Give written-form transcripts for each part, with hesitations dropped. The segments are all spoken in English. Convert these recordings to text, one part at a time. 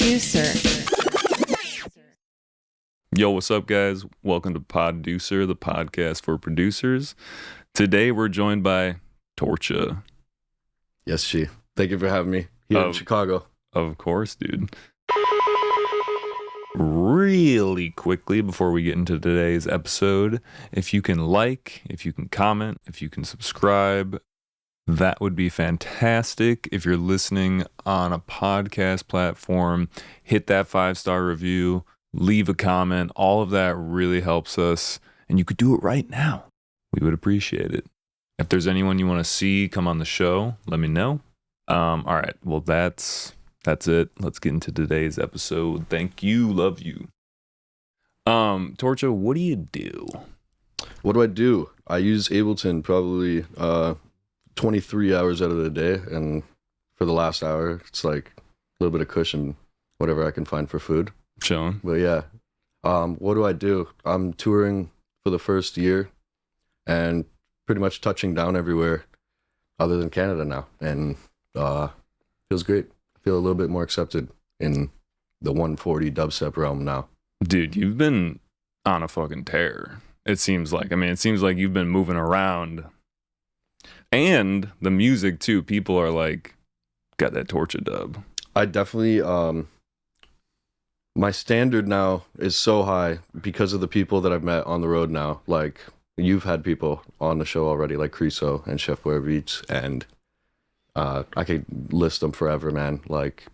Podducer. Yo, what's up, guys? Welcome to Podducer, the podcast for producers. Today, we're joined by Torcha. Yes, she. Thank you for having me here in Chicago. Of course, dude. Really quickly, before we get into today's episode, if you can like, if you can comment, if you can subscribe, that would be fantastic. If you're listening on a podcast platform, hit that 5-star review, leave a comment. All of that really helps us, and you could do it right now. We would appreciate it. If there's anyone you want to see come on the show, let me know. All right, well, that's it. Let's get into today's episode. Thank you. Love you. Torcha, what do you do? What do? I use Ableton probably 23 hours out of the day, and for the last hour, it's like a little bit of cushion, whatever I can find for food. Chilling. But yeah, what do? I'm touring for the first year and pretty much touching down everywhere other than Canada now, and feels great. I feel a little bit more accepted in the 140 dubstep realm now. Dude, you've been on a fucking tear. It seems like you've been moving around. And the music too. People are like, got that Torcha dub. I definitely, my standard now is so high because of the people that I've met on the road now. Like, you've had people on the show already, like Creso and Chef Boy Beats, and I could list them forever, man. Like,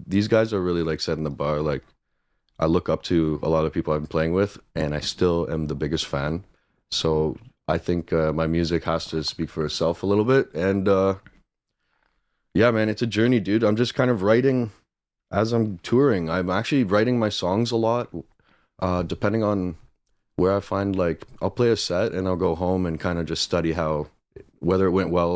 these guys are really like setting the bar. Like, I look up to a lot of people I've been playing with, and I still am the biggest fan. So I think my music has to speak for itself a little bit. And yeah, man, it's a journey, dude. I'm just kind of writing as I'm touring. I'm actually writing my songs a lot, depending on where I find, like, I'll play a set and I'll go home and kind of just study how, whether it went well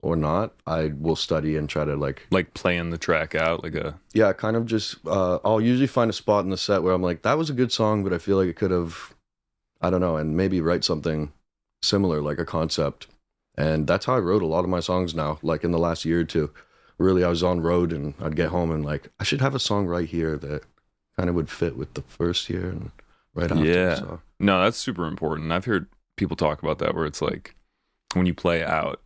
or not, I will study and try to like playing the track out like a... Yeah, kind of just, I'll usually find a spot in the set where I'm like, that was a good song, but I feel like it could have, I don't know, and maybe write something similar, like a concept. And that's how I wrote a lot of my songs now, like in the last year or two. Really, I was on road and I'd get home and like, I should have a song right here that kind of would fit with the first year and right after. Yeah. So. No, that's super important. I've heard people talk about that where it's like, when you play out,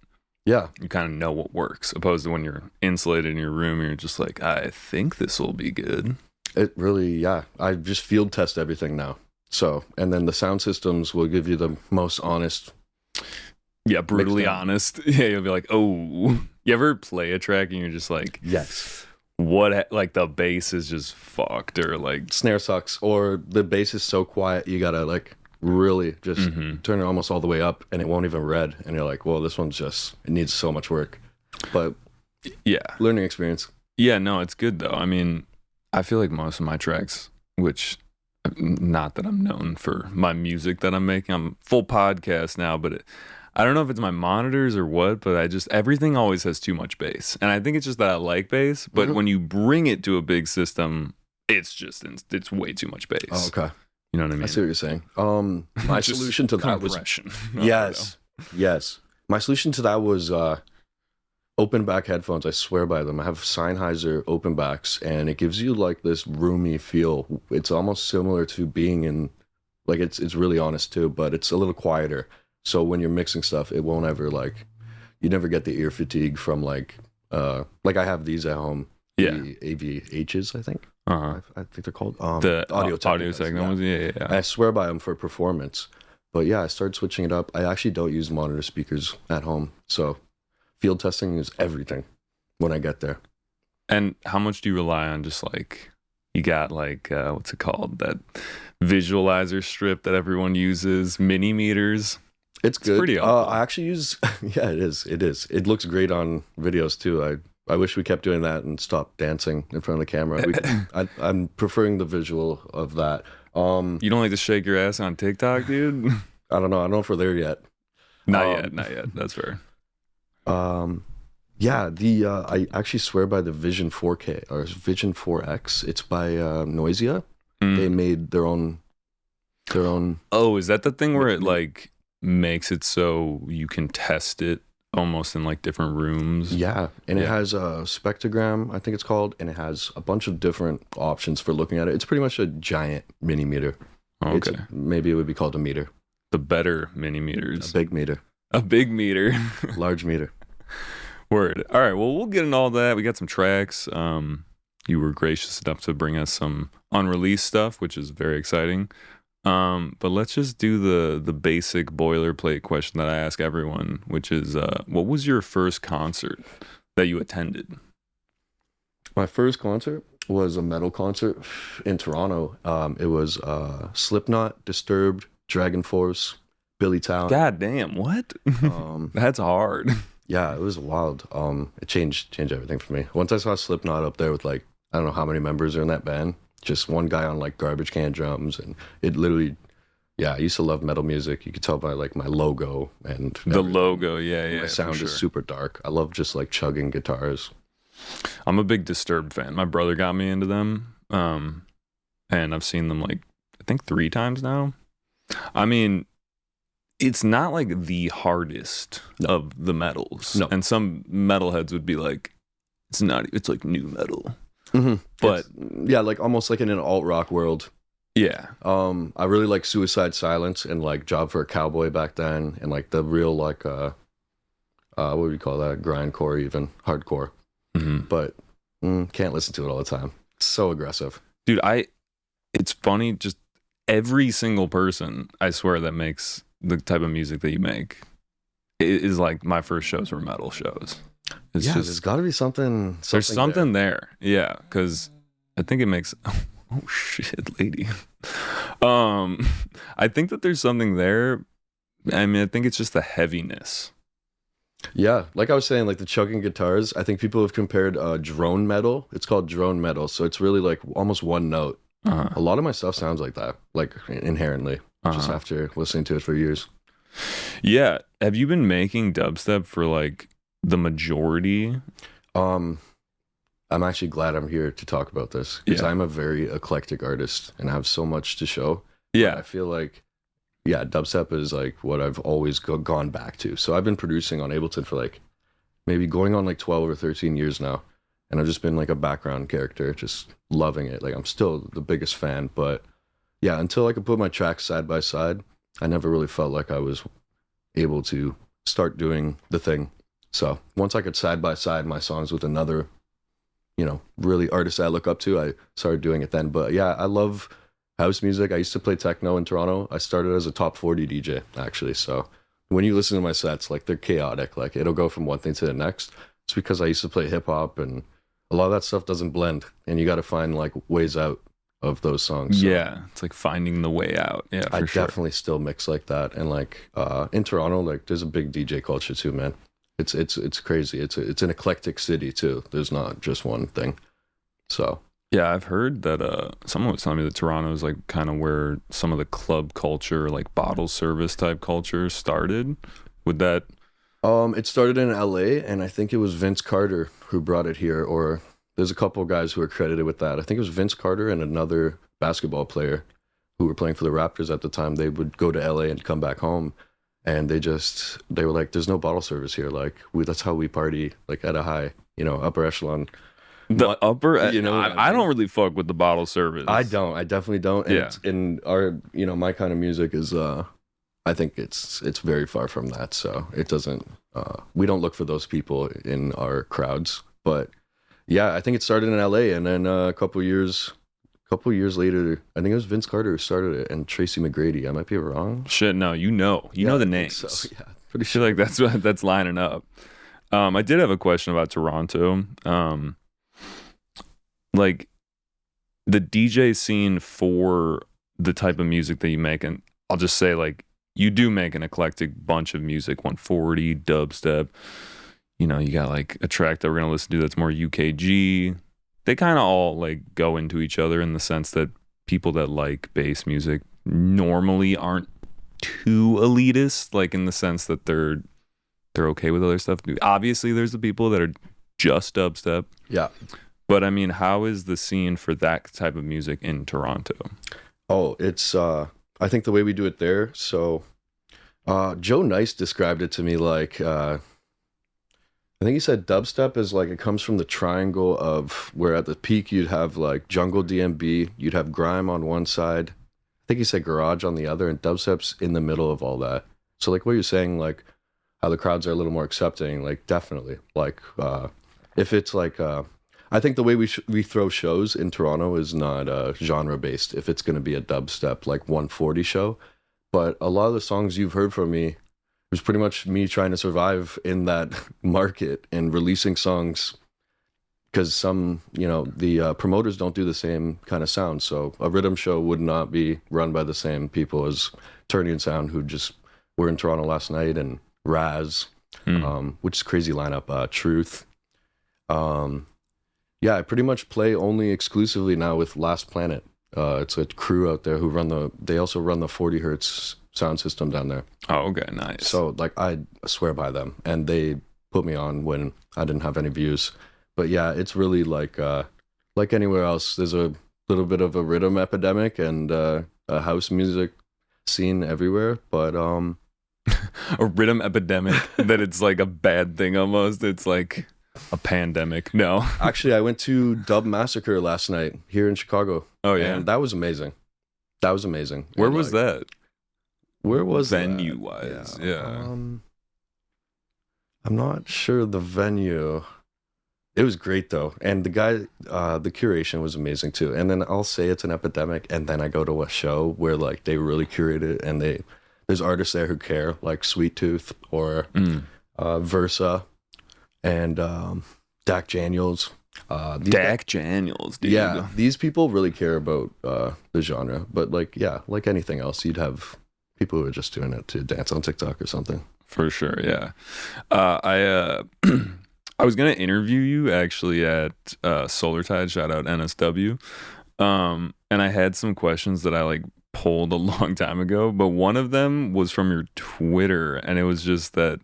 yeah, you kind of know what works, opposed to when you're insulated in your room and you're just like, I think this will be good. It really, yeah. I just field test everything now. So, and then the sound systems will give you the most honest. Yeah, brutally honest. Yeah, you'll be like, oh, you ever play a track and you're just like, yes, what, like the bass is just fucked, or like snare sucks, or the bass is so quiet, you gotta like really just turn it almost all the way up and it won't even red. And you're like, well, this one's just, it needs so much work. But yeah, learning experience. Yeah, no, it's good though. I mean, I feel like most of my tracks, which, not that I'm known for my music that I'm making, I'm full podcast now, but I don't know if it's my monitors or what, but everything always has too much bass. And I think it's just that I like bass, but when you bring it to a big system, it's way too much bass. Oh, okay. You know what I mean? I see what you're saying. My solution to that was yes. My solution to that was open back headphones. I swear by them. I have Sennheiser open backs, and it gives you like this roomy feel. It's almost similar to being in, like, it's really honest too, but it's a little quieter. So when you're mixing stuff, it won't ever like, you never get the ear fatigue from like I have these at home. Yeah. The AVHs, I think. Uh-huh. I think they're called the Audio Technica. Yeah. I swear by them for performance. But yeah, I started switching it up. I actually don't use monitor speakers at home. So field testing is everything when I get there. And how much do you rely on just like, you got like, what's it called? That visualizer strip that everyone uses, mini meters. It's good. Pretty helpful. I actually use, yeah, it is. It looks great on videos too. I wish we kept doing that and stopped dancing in front of the camera. I'm preferring the visual of that. You don't like to shake your ass on TikTok, dude? I don't know. I don't know if we're there yet. Not yet. That's fair. Yeah, I actually swear by the Vision 4K or Vision 4X. It's by Noisia. They made their own. Oh, is that the thing where it like makes it so you can test it almost in like different rooms. Yeah, and it Yeah. has a spectrogram, I think it's called, and it has a bunch of different options for looking at it. It's pretty much a giant mini meter. Okay. Maybe it would be called a meter. The better mini A meters. big meter. A big meter. Large meter. Word. All right. Well, we'll get into all that. We got some tracks. You were gracious enough to bring us some unreleased stuff, which is very exciting. But let's just do the basic boilerplate question that I ask everyone, which is, what was your first concert that you attended? My first concert was a metal concert in Toronto. It was Slipknot, Disturbed, Dragon Force, Billy Talent. God damn, what? Um, That's hard. yeah, it was wild. It changed everything for me. Once I saw Slipknot up there with like, I don't know how many members are in that band. Just one guy on like garbage can drums, and it literally, yeah. I used to love metal music. You could tell by like my logo and The everything. logo, yeah, My for sound sure. is super dark. I love just like chugging guitars. I'm a big Disturbed fan. My brother got me into them. And I've seen them like I think 3 times now. I mean, it's not like the hardest No. of the metals. No. And some metalheads would be like, it's like new metal. Mm-hmm. But yeah, like almost like in an alt rock world. yeah. I really like Suicide Silence and like Job for a Cowboy back then, and like the real like what would we call that, grindcore, even hardcore. hmm But can't listen to it all the time. It's so aggressive. Dude, it's funny, just every single person, I swear, that makes the type of music that you make is like my first shows were metal shows. It's Yeah, just there's got to be something. there's something there. Yeah, because I think it makes oh shit, lady. I think that there's something there. I mean, I think it's just the heaviness. Yeah, like I was saying, like the chugging guitars. I think people have compared drone metal. It's called drone metal, so it's really like almost one note. Uh-huh. A lot of my stuff sounds like that, like inherently, just Uh-huh. after listening to it for years. Yeah. Have you been making dubstep for like the majority? I'm actually glad I'm here to talk about this because Yeah. I'm a very eclectic artist and I have so much to show. Yeah. I feel like, yeah, dubstep is like what I've always gone back to. So I've been producing on Ableton for like maybe going on like 12 or 13 years now. And I've just been like a background character, just loving it. Like I'm still the biggest fan, but yeah, until I could put my tracks side by side, I never really felt like I was able to start doing the thing. So once I could side by side my songs with another, really artist I look up to, I started doing it then. But yeah, I love house music. I used to play techno in Toronto. I started as a top 40 DJ actually. So when you listen to my sets, like they're chaotic. Like it'll go from one thing to the next. It's because I used to play hip hop and a lot of that stuff doesn't blend, and you got to find like ways out of those songs. So Yeah. It's like finding the way out. Yeah, for I sure. definitely still mix like that. And like in Toronto, like there's a big DJ culture too, man. It's crazy. It's an eclectic city too. There's not just one thing. So Yeah, I've heard that someone was telling me that Toronto is like kind of where some of the club culture, like bottle service type culture started. Would that it started in LA, and I think it was Vince Carter who brought it here, or there's a couple of guys who are credited with that. I think it was Vince Carter and another basketball player who were playing for the Raptors at the time. They would go to LA and come back home, and they were like, there's no bottle service here. Like that's how we party, like at a high, upper echelon. the upper you know what I I mean? don't really fuck with the bottle service. I definitely don't. And Yeah. it's in our, my kind of music is, I think it's very far from that. So it doesn't, we don't look for those people in our crowds. But yeah, I think it started in LA, and then a couple years later, I think it was Vince Carter who started it, and Tracy McGrady. I might be wrong. Shit, no, you know Yeah, the I think names. So yeah, I pretty feel sure. like that's lining up. I did have a question about Toronto. Like the DJ scene for the type of music that you make, and I'll just say like you do make an eclectic bunch of music, 140, dubstep. You got like a track that we're gonna listen to that's more UKG. They kind of all like go into each other in the sense that people that like bass music normally aren't too elitist, like in the sense that they're okay with other stuff. Obviously, there's the people that are just dubstep. Yeah. But I mean, how is the scene for that type of music in Toronto? Oh, it's I think the way we do it there. So Joe Nice described it to me like I think he said dubstep is like it comes from the triangle of where at the peak you'd have like jungle DMB, you'd have grime on one side. I think he said garage on the other, and dubstep's in the middle of all that. So like what you're saying, like how the crowds are a little more accepting, like definitely. Like if it's like I think the way we throw shows in Toronto is not genre based. If it's going to be a dubstep like 140 show, but a lot of the songs you've heard from me was pretty much me trying to survive in that market and releasing songs because some, the promoters don't do the same kind of sound. So a rhythm show would not be run by the same people as Turning and Sound, who just were in Toronto last night, and Raz, which is crazy lineup. Truth. Yeah, I pretty much play only exclusively now with Last Planet. It's a crew out there who they also run the 40 hertz sound system down there. Oh, okay, nice. So like I swear by them, and they put me on when I didn't have any views. But yeah, it's really like anywhere else, there's a little bit of a rhythm epidemic and a house music scene everywhere. But a rhythm epidemic that it's like a bad thing almost. It's like a pandemic. No. Actually, I went to Dub Massacre last night here in Chicago. Oh yeah. And that was amazing. That was amazing. Where was that? Where was venue that? wise? Yeah. I'm not sure the venue. It was great though. And the guy, the curation was amazing too. And then I'll say it's an epidemic, and then I go to a show where like they really curate it, and there's artists there who care, like Sweet Tooth or Versa and Dak Daniels. Dak Daniels, dude. Yeah, these people really care about the genre. But like anything else, you'd have people who are just doing it to dance on TikTok or something. For sure, yeah. I was gonna interview you actually at Solar Tide. Shout out NSW. And I had some questions that I like pulled a long time ago, but one of them was from your Twitter, and it was just that.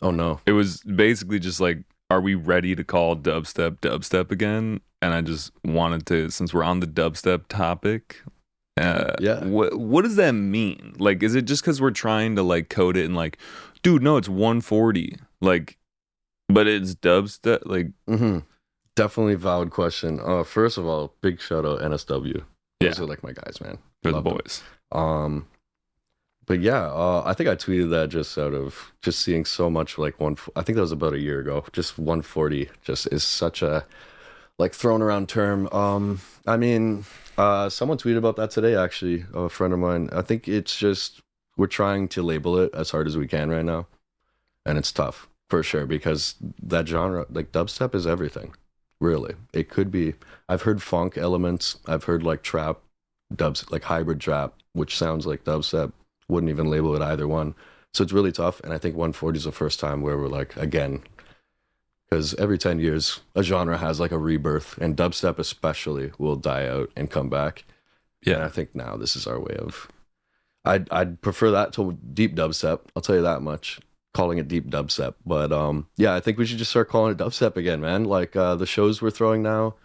Oh no! It was basically just like, are we ready to call dubstep again? And I just wanted to, since we're on the dubstep topic, what does that mean? Like, is it just because we're trying to like code it and like, dude, no, it's 140, like, but it's dubstep, like. Definitely valid question. First of all, big shout out NSW. Those are like my guys, man. They're the boys. But yeah, I think I tweeted that just out of just seeing so much like I think that was about a year ago. Just 140 just is such a like thrown around term. I mean, someone tweeted about that today, actually, a friend of mine. I think it's just we're trying to label it as hard as we can right now, and it's tough for sure because that genre, like dubstep, is everything. Really, it could be. I've heard funk elements. I've heard like trap, dubs, like hybrid trap, which sounds like dubstep. Wouldn't even label it either one. So it's really tough. And I think 140 is the first time where we're like, again, because every 10 years, a genre has like a rebirth, and dubstep especially will die out and come back. Yeah. And I think now this is our way of, I'd prefer that to deep dubstep. I'll tell you that much, calling it deep dubstep. But yeah, I think we should just start calling it dubstep again, man. Like the shows we're throwing now,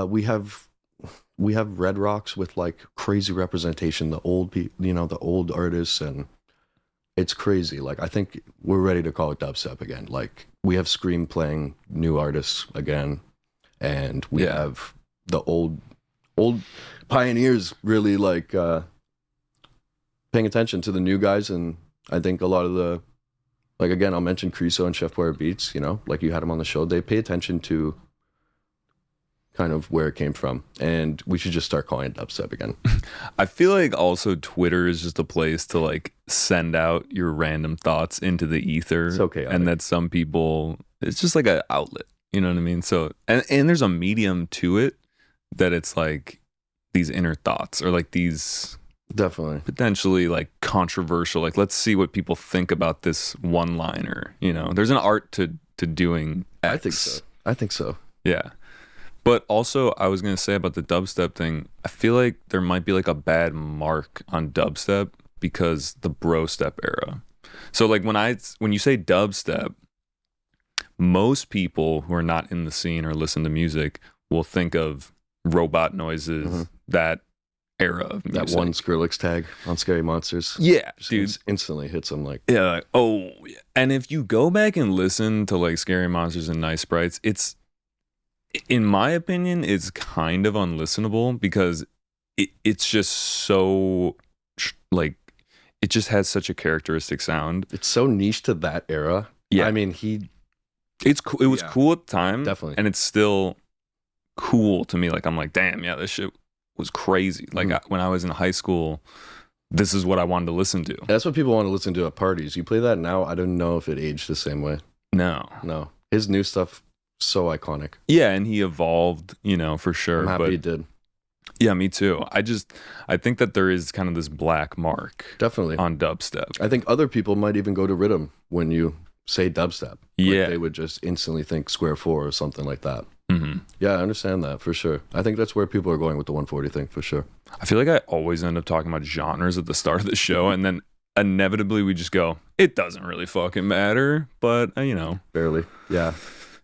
we have Red Rocks with like crazy representation, the old people, the old artists, and it's crazy. Like I think we're ready to call it dubstep again. Like we have Scream playing new artists again, and we have the old pioneers really like paying attention to the new guys. And I think a lot of the, like again, I'll mention Creso and Chef Boyer Beats, like you had them on the show, they pay attention to kind of where it came from, and we should just start calling it dubstep again. I feel like also Twitter is just a place to like send out your random thoughts into the ether. It's okay, and that some people, it's just like an outlet, you know what I mean? So and there's a medium to it that it's like these inner thoughts or like these definitely potentially like controversial, like let's see what people think about this one liner, there's an art to doing X. I think so. Yeah. But also, I was going to say about the dubstep thing, I feel like there might be like a bad mark on dubstep because the bro step era. So like when you say dubstep, most people who are not in the scene or listen to music will think of robot noises, that era of music. That one Skrillex tag on Scary Monsters. Yeah, Just dude. instantly hits them like. Yeah, like, oh, yeah. And if you go back and listen to like Scary Monsters and Nice Sprites, it's, in my opinion, it's kind of unlistenable because it's just so like, it just has such a characteristic sound. It's so niche to that era. Yeah, I mean, it was cool at the time, definitely, and it's still cool to me. Like, I'm like, damn, yeah, this shit was crazy. Like, when I was in high school, this is what I wanted to listen to. That's what people want to listen to at parties. You play that now, I don't know if it aged the same way. No. His new stuff, so iconic. Yeah, and he evolved, for sure. I'm happy he did. Yeah, me too. I think that there is kind of this black mark, definitely, on dubstep. I think other people might even go to rhythm when you say dubstep. Yeah, like they would just instantly think Square 4 or something like that. Mm-hmm. Yeah, I understand that for sure. I think that's where people are going with the 140 thing for sure. I feel like I always end up talking about genres at the start of the show, and then inevitably we just go, it doesn't really fucking matter, but Barely. Yeah.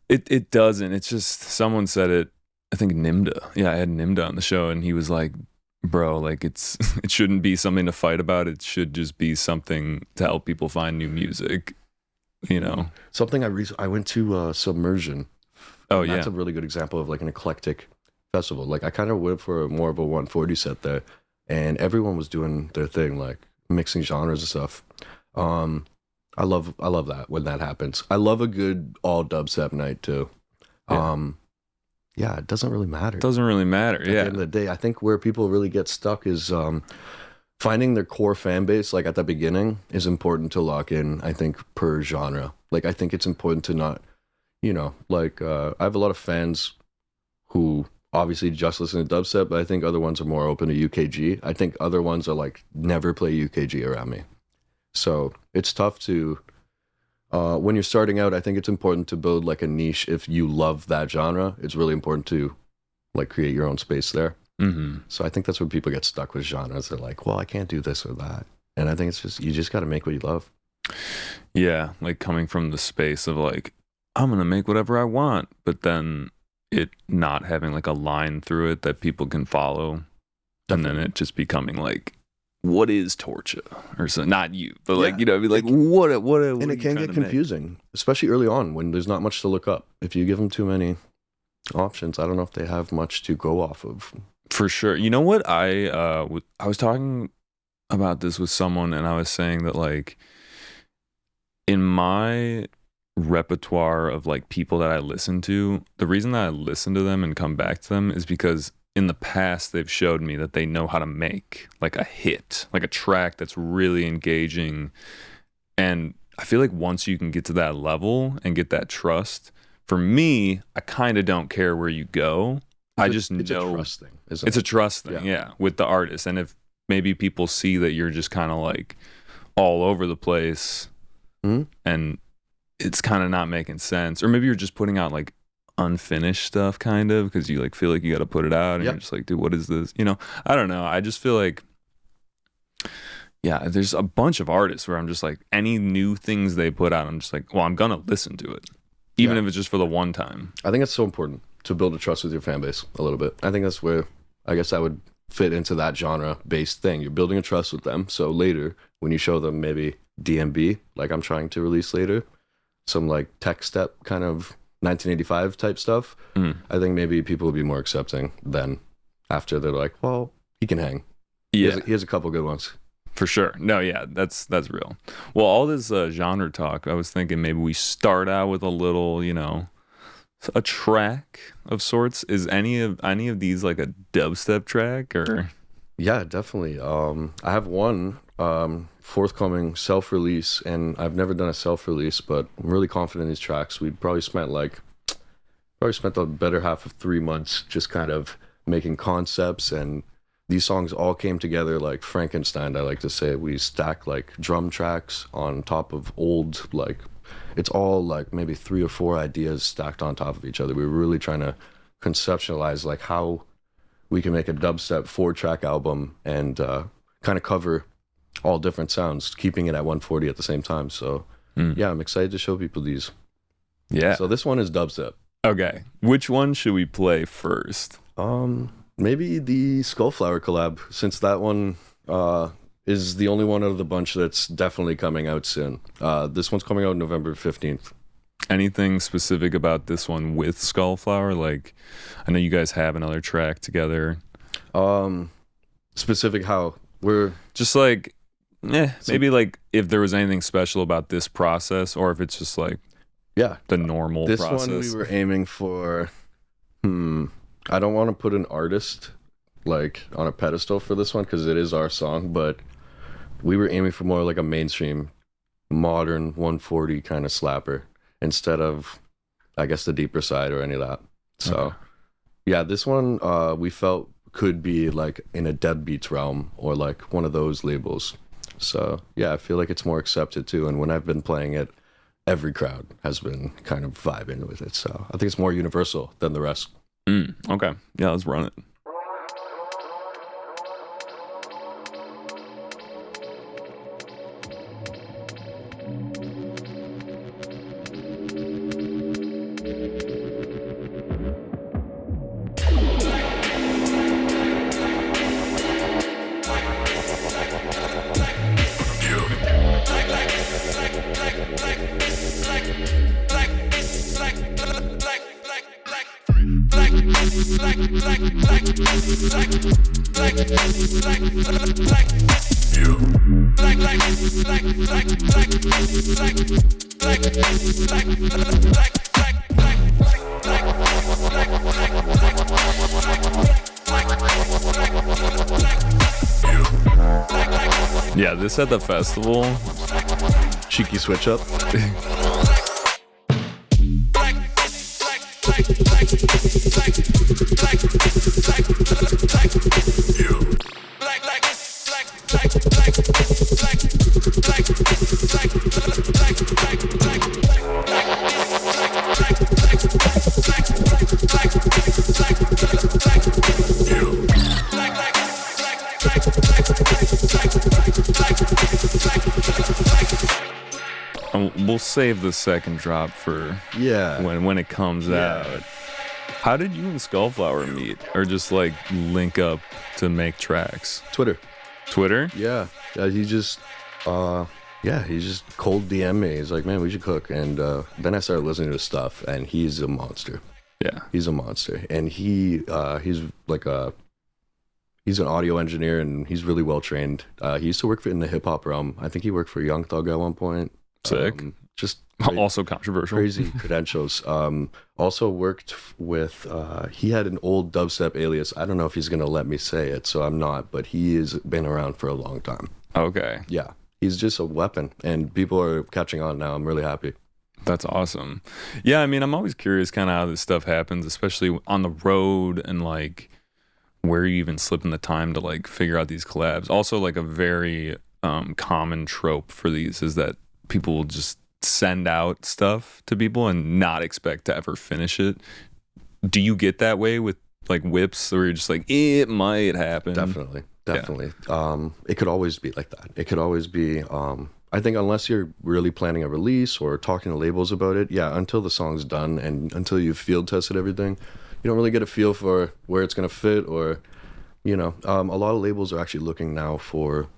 It doesn't. It's just, someone said it, I think Nimda. Yeah, I had Nimda on the show, and he was like, bro, like it shouldn't be something to fight about. It should just be something to help people find new music, Something I went to Submersion. Oh, yeah. That's a really good example of like an eclectic festival. Like I kind of went for more of a 140 set there, and everyone was doing their thing, like mixing genres and stuff. I love that when that happens. I love a good all dubstep night too. Yeah, it doesn't really matter. At the end of the day, I think where people really get stuck is finding their core fan base. Like at the beginning is important to lock in, I think, per genre. Like I think it's important to not, I have a lot of fans who obviously just listen to dubstep, but I think other ones are more open to UKG. I think other ones are like, never play UKG around me. So it's tough to, when you're starting out, I think it's important to build like a niche. If you love that genre, it's really important to like create your own space there. Mm-hmm. So I think that's where people get stuck with genres. They're like, well, I can't do this or that. And I think it's you just got to make what you love. Yeah, like coming from the space of like, I'm going to make whatever I want, but then it not having like a line through it that people can follow. Definitely. And then it just becoming like, what is Torcha? Or so, not you, but like, be like, what and it can get confusing, especially early on when there's not much to look up. If you give them too many options, I don't know if they have much to go off of. For sure. You know what? I was talking about this with someone, and I was saying that like, in my repertoire of like people that I listen to, the reason that I listen to them and come back to them is because in the past they've showed me that they know how to make like a hit, like a track that's really engaging. And I feel like once you can get to that level and get that trust, for me, I kind of don't care where you go. It's a trust thing, isn't it? It's a trust thing, yeah, with the artist. And if maybe people see that you're just kind of like all over the place, and it's kind of not making sense, or maybe you're just putting out like unfinished stuff kind of because you like feel like you got to put it out, and you're just like, dude, what is this? I don't know. I just feel like, yeah, there's a bunch of artists where I'm just like, any new things they put out, I'm just like, well, I'm gonna listen to it, even if it's just for the one time. I think it's so important to build a trust with your fan base a little bit. I think that's where I guess I would fit into that genre based thing. You're building a trust with them, so later when you show them maybe DMB, like I'm trying to release later, some like tech step kind of 1985 type stuff, I think maybe people will be more accepting then after they're like, well, he can hang. He has a couple good ones. For sure. No, yeah, that's real. Well, all this genre talk, I was thinking maybe we start out with a little, a track of sorts. Is any of these like a dubstep track or? Yeah, definitely. I have one forthcoming self-release, and I've never done a self-release, but I'm really confident in these tracks. We probably spent the better half of 3 months just kind of making concepts, and these songs all came together like Frankenstein, I like to say. We stack like drum tracks on top of old, like it's all like maybe 3 or 4 ideas stacked on top of each other. We were really trying to conceptualize like how we can make a dubstep 4-track album and kind of cover all different sounds, keeping it at 140 at the same time. So yeah, I'm excited to show people these. Yeah. So this one is dubstep. Okay. Which one should we play first? Well, Maybe the Skullflower collab, since that one is the only one out of the bunch that's definitely coming out soon. This one's coming out November 15th. Anything specific about this one with Skullflower? Like, I know you guys have another track together. Specific how? We're just like, maybe like if there was anything special about this process, or if it's just like, the normal this process. One we were aiming for, I don't want to put an artist like on a pedestal for this one because it is our song, but we were aiming for more like a mainstream, modern 140 kind of slapper instead of, I guess, the deeper side or any of that. So, this one we felt could be like in a Deadbeats realm or like one of those labels. So, I feel like it's more accepted too. And when I've been playing it, every crowd has been kind of vibing with it. So I think it's more universal than the rest. Okay. Yeah, let's run it. Yeah, this at the festival. Cheeky switch up. We'll save the second drop for when it comes out. How did you and Skullflower meet, or just like link up to make tracks? Twitter. Yeah, he just cold DM me. He's like, man, we should cook. And then I started listening to his stuff, and he's a monster. He's a monster. And he's like he's an audio engineer, and he's really well trained. He used to work in the hip hop realm. I think he worked for Young Thug at one point. Sick. Also controversial. Crazy credentials. Also worked with, he had an old dubstep alias. I don't know if he's going to let me say it, so I'm not, but he has been around for a long time. Okay. Yeah. He's just a weapon, and people are catching on now. I'm really happy. That's awesome. Yeah, I mean, I'm always curious kind of how this stuff happens, especially on the road, and like where you even slip in the time to like figure out these collabs. Also, like a very common trope for these is that people will just send out stuff to people and not expect to ever finish it. Do you get that way with like whips, or you're just like, it might happen? Definitely. It could always be like that. It could always be, I think unless you're really planning a release or talking to labels about it, until the song's done and until you've field tested everything, you don't really get a feel for where it's going to fit, or, a lot of labels are actually looking now for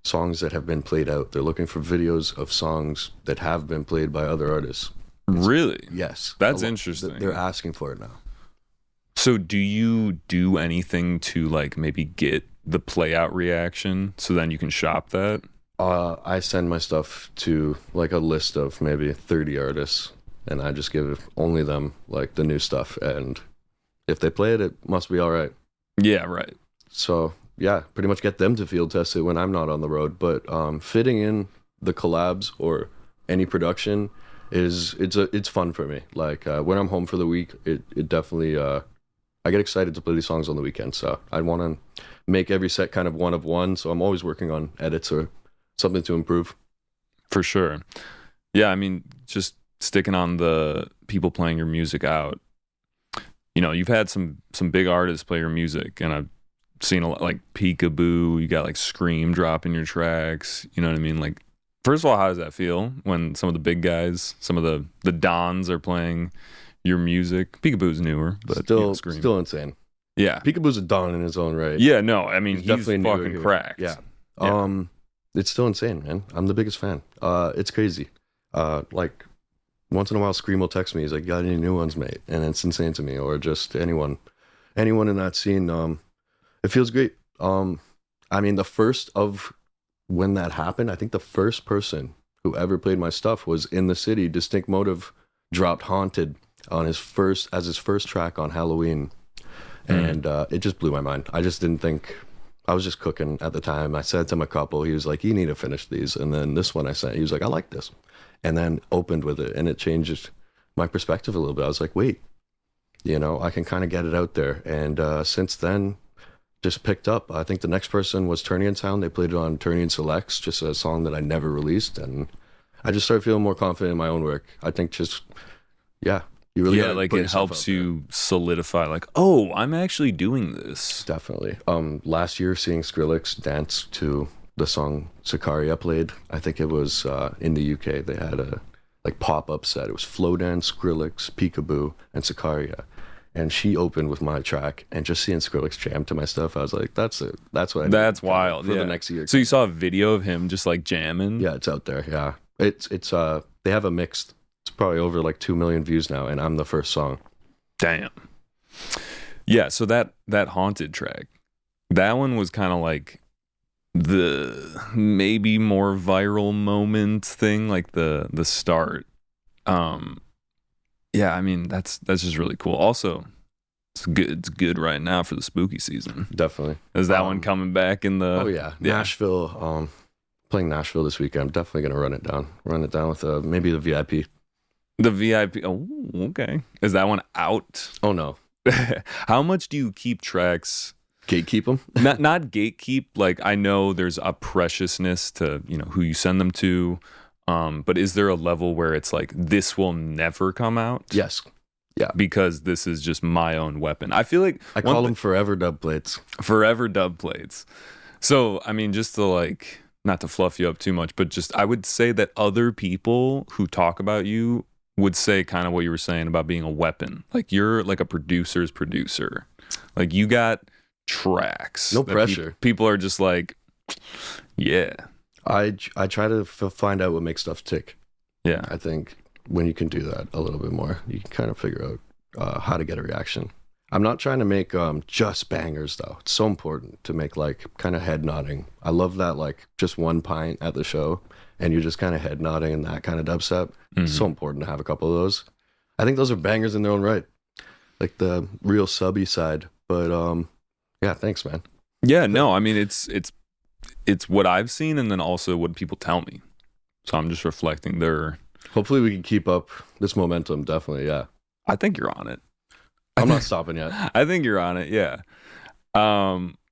songs that have been played out. They're looking for videos of songs that have been played by other artists. Really? Yes. That's interesting. They're asking for it now. So do you do anything to like maybe get the play out reaction so then you can shop that? I send my stuff to like a list of maybe 30 artists, and I just give only them like the new stuff, and if they play it, it must be all right. Yeah, right. So pretty much get them to field test it when I'm not on the road. But fitting in the collabs or any production it's fun for me. Like when I'm home for the week, it definitely I get excited to play these songs on the weekend. So I want to make every set kind of one of one. So I'm always working on edits or something to improve. For sure. Yeah, I mean, just sticking on the people playing your music out. You've had some big artists play your music, and I've seen a lot like Peekaboo. You got like Scream dropping your tracks. You know what I mean? Like, first of all, how does that feel when some of the big guys, some of the Dons are playing your music? Peekaboo's newer, but still insane. Yeah. Peekaboo's a don in his own right. Yeah, no, I mean, he's definitely fucking new cracked. Yeah. Yeah. It's still insane, man. I'm the biggest fan. It's crazy. Like once in a while, Scream will text me. He's like, "Got any new ones, mate?" And it's insane to me. Or just anyone in that scene. It feels great. I mean, the first of when that happened, I think the first person who ever played my stuff was In the City. Distinct Motive dropped Haunted on his first track on Halloween, and it just blew my mind. I just didn't think. I was just cooking at the time. I said to him a couple. He was like, "You need to finish these." And then this one I sent. He was like, "I like this," and then opened with it, and it changed my perspective a little bit. I was like, "Wait, I can kind of get it out there." And since then, just picked up. I think the next person was Turning in Town. They played it on Turning in Selects, just a song that I never released, and I just started feeling more confident in my own work. I think you really gotta like put it yourself helps out there. you solidify, like, oh, I'm actually doing this. Definitely. Last year, seeing Skrillex dance to the song Sicaria played. I think it was in the UK. They had a pop-up set. It was Flowdan, Skrillex, Peekaboo, and Sicaria. And she opened with my track, and just seeing Skrillex jam to my stuff, I was like, "That's it. That's what I need That's wild. for Yeah. the next year." So you saw a video of him just like jamming? Yeah, it's out there. Yeah, it's they have a mixed. It's probably over like 2 million views now, and I'm the first song. Damn. Yeah, so that Haunted track, that one was kind of like the maybe more viral moment thing, like the start. Yeah, I mean that's just really cool. Also, it's good right now for the spooky season. Definitely. Is that one coming back in the? Oh yeah, Nashville. Playing Nashville this weekend. I'm definitely gonna run it down. Run it down with maybe the VIP. The VIP. Oh, okay. Is that one out? Oh no. How much do you keep tracks? Gatekeep them. Not gatekeep. Like, I know there's a preciousness to who you send them to, but is there a level where it's like this will never come out? Yes. Yeah. Because this is just my own weapon. I feel like I call them forever dub plates. Forever dub plates. So I mean, just to not to fluff you up too much, but just I would say that other people who talk about you would say kind of what you were saying about being a weapon. Like, you're like a producer's producer. Like, you got tracks. No pressure. People are just like, yeah. I try to find out what makes stuff tick. Yeah. I think when you can do that a little bit more, you can kind of figure out how to get a reaction. I'm not trying to make just bangers though. It's so important to make kind of head nodding. I love that just one pint at the show and you're just kind of head nodding and that kind of dubstep. It's so important to have a couple of those. I think those are bangers in their own right. Like the real subby side. But yeah, thanks, man. Yeah, no, I mean it's what I've seen and then also what people tell me. So I'm just reflecting their. Hopefully we can keep up this momentum. Definitely, yeah. I think you're on it. I'm not stopping yet. I think you're on it, yeah.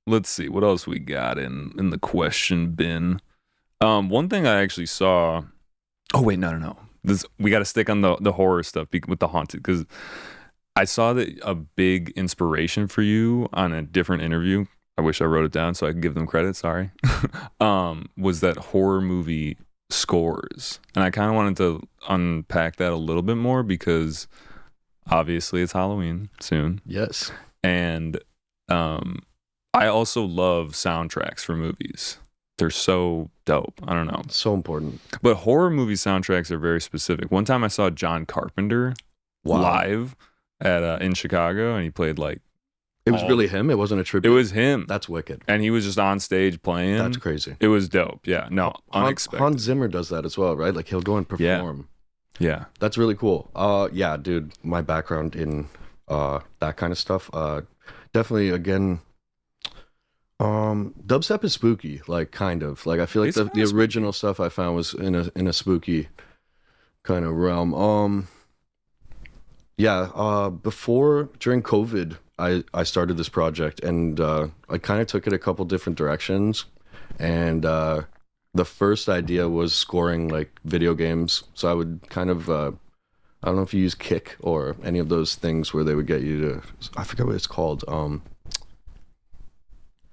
Let's see what else we got in the question bin. One thing I actually saw. Oh wait, no. We got to stick on the horror stuff with the haunted, because I saw that a big inspiration for you on a different interview. I wish I wrote it down so I could give them credit. Sorry. Was that horror movie scores, and I kind of wanted to unpack that a little bit more because obviously it's Halloween soon. Yes. And I also love soundtracks for movies. They're so dope. I don't know. So important. But horror movie soundtracks are very specific. One time I saw John Carpenter live at in Chicago, and he played It was really him? It wasn't a tribute? It was him. That's wicked. And he was just on stage playing. That's crazy. It was dope. Yeah. No, unexpected. Hans Zimmer does that as well, right? Like he'll go and perform. Yeah. That's really cool. Yeah, dude, my background in that kind of stuff, definitely, again, dubstep is spooky, kind of. I feel like the original stuff I found was in a spooky kind of realm. During COVID, I started this project, and I kind of took it a couple different directions, and the first idea was scoring video games. So I would kind of I don't know if you use Kick or any of those things where they would get you to, I forget what it's called,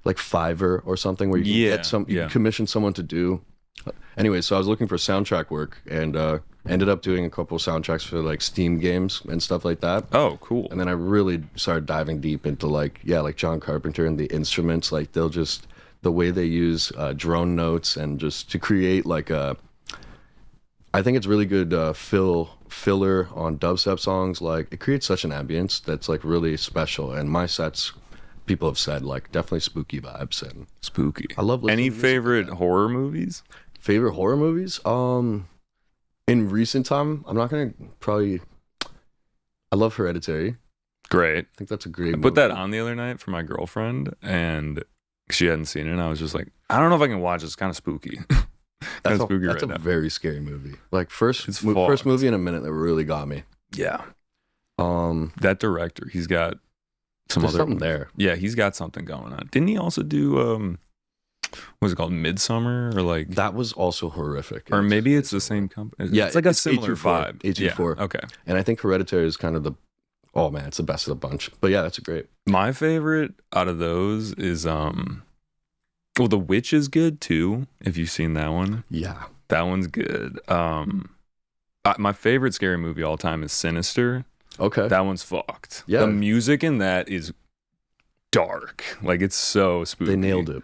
like Fiverr or something, where you can get you can commission someone to do. Anyway, so I was looking for soundtrack work, and Ended up doing a couple soundtracks for like Steam games and stuff like that. Oh, cool. And then I really started diving deep into like John Carpenter and the instruments. Like they'll just the way they use drone notes and just to create like a. I think it's really good filler on dubstep songs. Like it creates such an ambience that's like really special. And my sets, people have said like definitely spooky vibes and spooky. I love listening Any to music favorite like horror movies? favorite horror movies. In recent time, I'm not gonna probably. I love Hereditary. Great. I think that's a great I movie. put that on the other night for my girlfriend, and she hadn't seen it, and I was just like, I don't know if I can watch it. It's kind of spooky. That's spooky that's right a now. very scary movie. Like first It's first fucked. movie in a minute that really got me. Yeah. Um, That director, he's got some there's other something there. Yeah, he's got something going on. Didn't he also do what was it called, Midsummer, or like, That was also horrific. or maybe it's the same company? Yeah, it's like a it's similar A24, vibe. A24. Yeah, okay. And I think Hereditary is kind of the. Oh man, it's the best of the bunch. But yeah, that's a great. My favorite out of those is well, The Witch is good too. If you've seen that one, Yeah. that one's good. My favorite scary movie all time is Sinister. Okay. That one's fucked. Yeah. The music in that is dark. Like it's so spooky. They nailed it.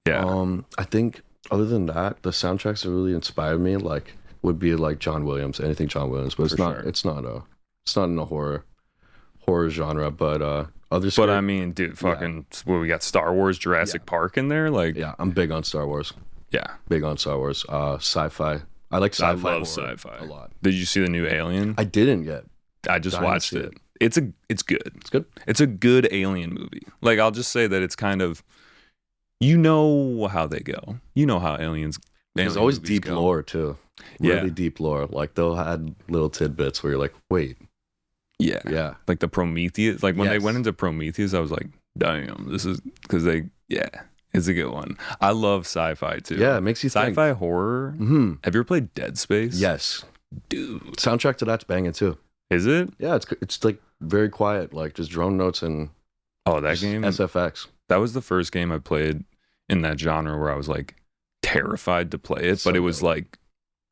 Yeah. I think other than that, the soundtracks that really inspired me like would be like John Williams, anything John Williams, but it's For not. sure. It's not in a horror genre, but other. But scary- I mean, dude, fucking, well, we got Star Wars, Jurassic Park in there. Like, yeah, I'm big on Star Wars. yeah. Big on Star Wars. Sci-fi. I like I sci-fi. love horror sci-fi. a lot. Did you see the new Alien? I didn't yet. I just dying to watched see it. it. It's good. It's good. It's a good Alien movie. Like, I'll just say that it's kind of, you know how they go. You know how aliens. There's alien always movies deep go. lore too. Yeah. Really deep lore. Like they'll add little tidbits where you're like, wait, Yeah. yeah, Like the Prometheus. Like when they Yes. went into Prometheus, I was like, damn, this is because it's a good one. I love sci-fi too. yeah. It makes you think. Sci-fi horror. Hmm. Have you ever played Dead Space? Yes. Dude. Soundtrack to that's banging too. Is it? Yeah, it's like very quiet, like just drone notes and Oh, that just game? SFX. That was the first game I played in that genre where I was like terrified to play it, So but it was good. like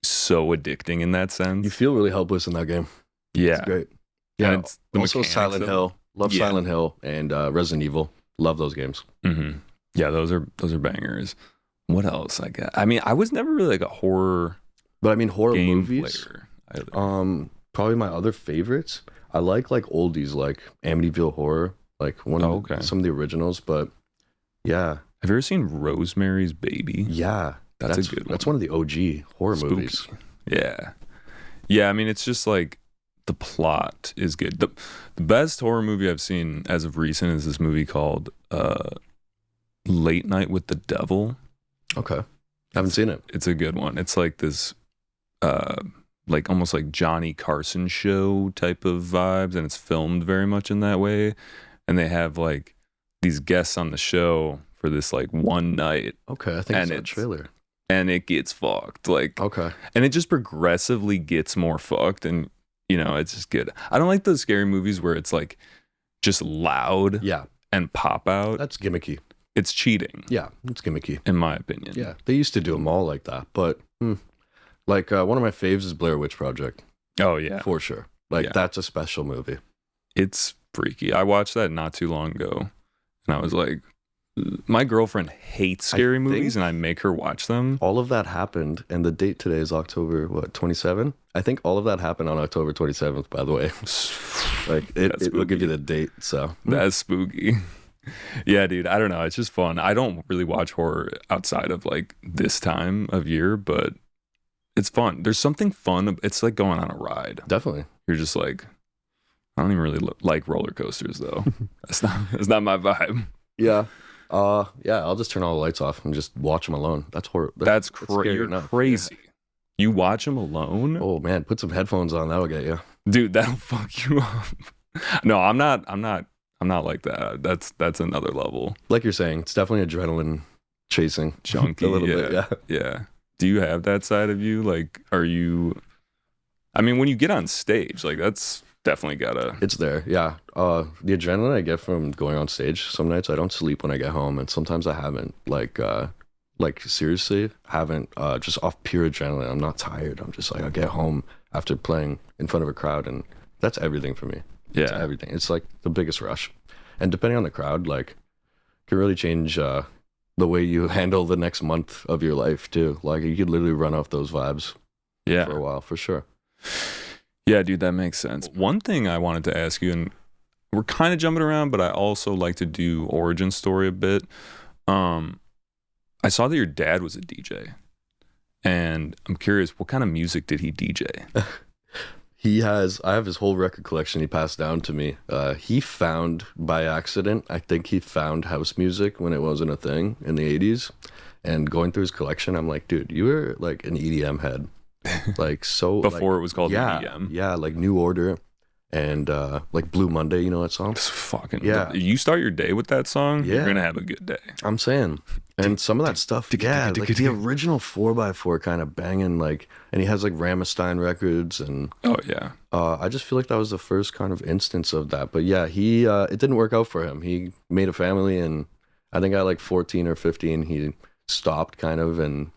so addicting in that sense. You feel really helpless in that game. Yeah. It's great. And Yeah. it's the Also, mechanics Silent of it. Hill. Love Yeah. Silent Hill and Resident Evil. Love those games. Mm-hmm. Yeah, those are bangers. What else I got? I mean, I was never really like a horror But I mean, horror game movies. player either. Probably my other favorites. I like oldies like Amityville Horror, like okay. some of the originals. But yeah, Have you ever seen Rosemary's Baby? yeah, That's a good one. That's one of the OG horror Spooky. movies. Yeah. Yeah, I mean, it's just like the plot is good. The best horror movie I've seen as of recent is this movie called Late Night with the Devil. Okay, haven't seen it. It's a good one. It's like this like almost like Johnny Carson show type of vibes, and it's filmed very much in that way. And they have like these guests on the show for this like one night, Okay, I think And it's a it's- trailer. and it gets fucked. Like, Okay, and it just progressively gets more fucked, and you know, it's just good. I don't like those scary movies where it's like just loud yeah, and pop out. that's gimmicky. It's cheating, Yeah, it's gimmicky. in my opinion. Yeah, they used to do them all like that, but like one of my faves is Blair Witch Project Oh yeah, for sure. Like Yeah. that's a special movie. it's freaky. I watched that not too long ago, and I was like, my girlfriend hates scary movies, and I make her watch them. All of that happened, and the date today is October 27. I think all of that happened on October 27th. By the way, like That's it will give spooky. you the date. So That's spooky. Yeah, dude. I don't know. It's just fun. I don't really watch horror outside of like this time of year, but it's fun. There's something fun. It's like going on a ride. definitely. You're just like, I don't even really like roller coasters though. That's not my vibe. Yeah. Yeah. I'll just turn all the lights off and just watch them alone. That's horrible. That's scary You're enough. crazy. You watch them alone, Oh man, put some headphones on. That'll get you. dude. That'll fuck you up. No, I'm not like that. That's another level. Like you're saying, it's definitely adrenaline chasing. Junkie. A little yeah. bit. Yeah. Yeah. Do you have that side of you? Like, are you? I mean, when you get on stage, like that's definitely gotta. It's there. Yeah. The adrenaline I get from going on stage. Some nights I don't sleep when I get home, and sometimes I haven't. Like seriously, haven't. Just off pure adrenaline. I'm not tired. I'm just like I get home. after playing in front of a crowd, and that's everything for me. It's Yeah. everything. It's like the biggest rush, and depending on the crowd, like, can really change the way you handle the next month of your life too. Like, you could literally run off those vibes Yeah. for a while, for sure. Yeah, dude, that makes sense. One thing I wanted to ask you, and we're kind of jumping around, but I also like to do origin story a bit. I saw that your dad was a DJ, and I'm curious, what kind of music did he DJ? I have his whole record collection he passed down to me. He found by accident, I think he found house music when it wasn't a thing in the 80s. And going through his collection, I'm like, dude, you were like an EDM head. Like, so Before like, it was called yeah, EDM. yeah, like New Order and like Blue Monday, you know that song? It's fucking Yeah. You start your day with that song, you're Yeah. gonna have a good day. I'm saying. And some of that stuff, yeah, like the original 4x4 kind of banging, like, and he has like Rammstein records, and Oh yeah. I just feel like that was the first kind of instance of that. But yeah, he it didn't work out for him. He made a family, and I think at like 14 or 15 he stopped kind of, and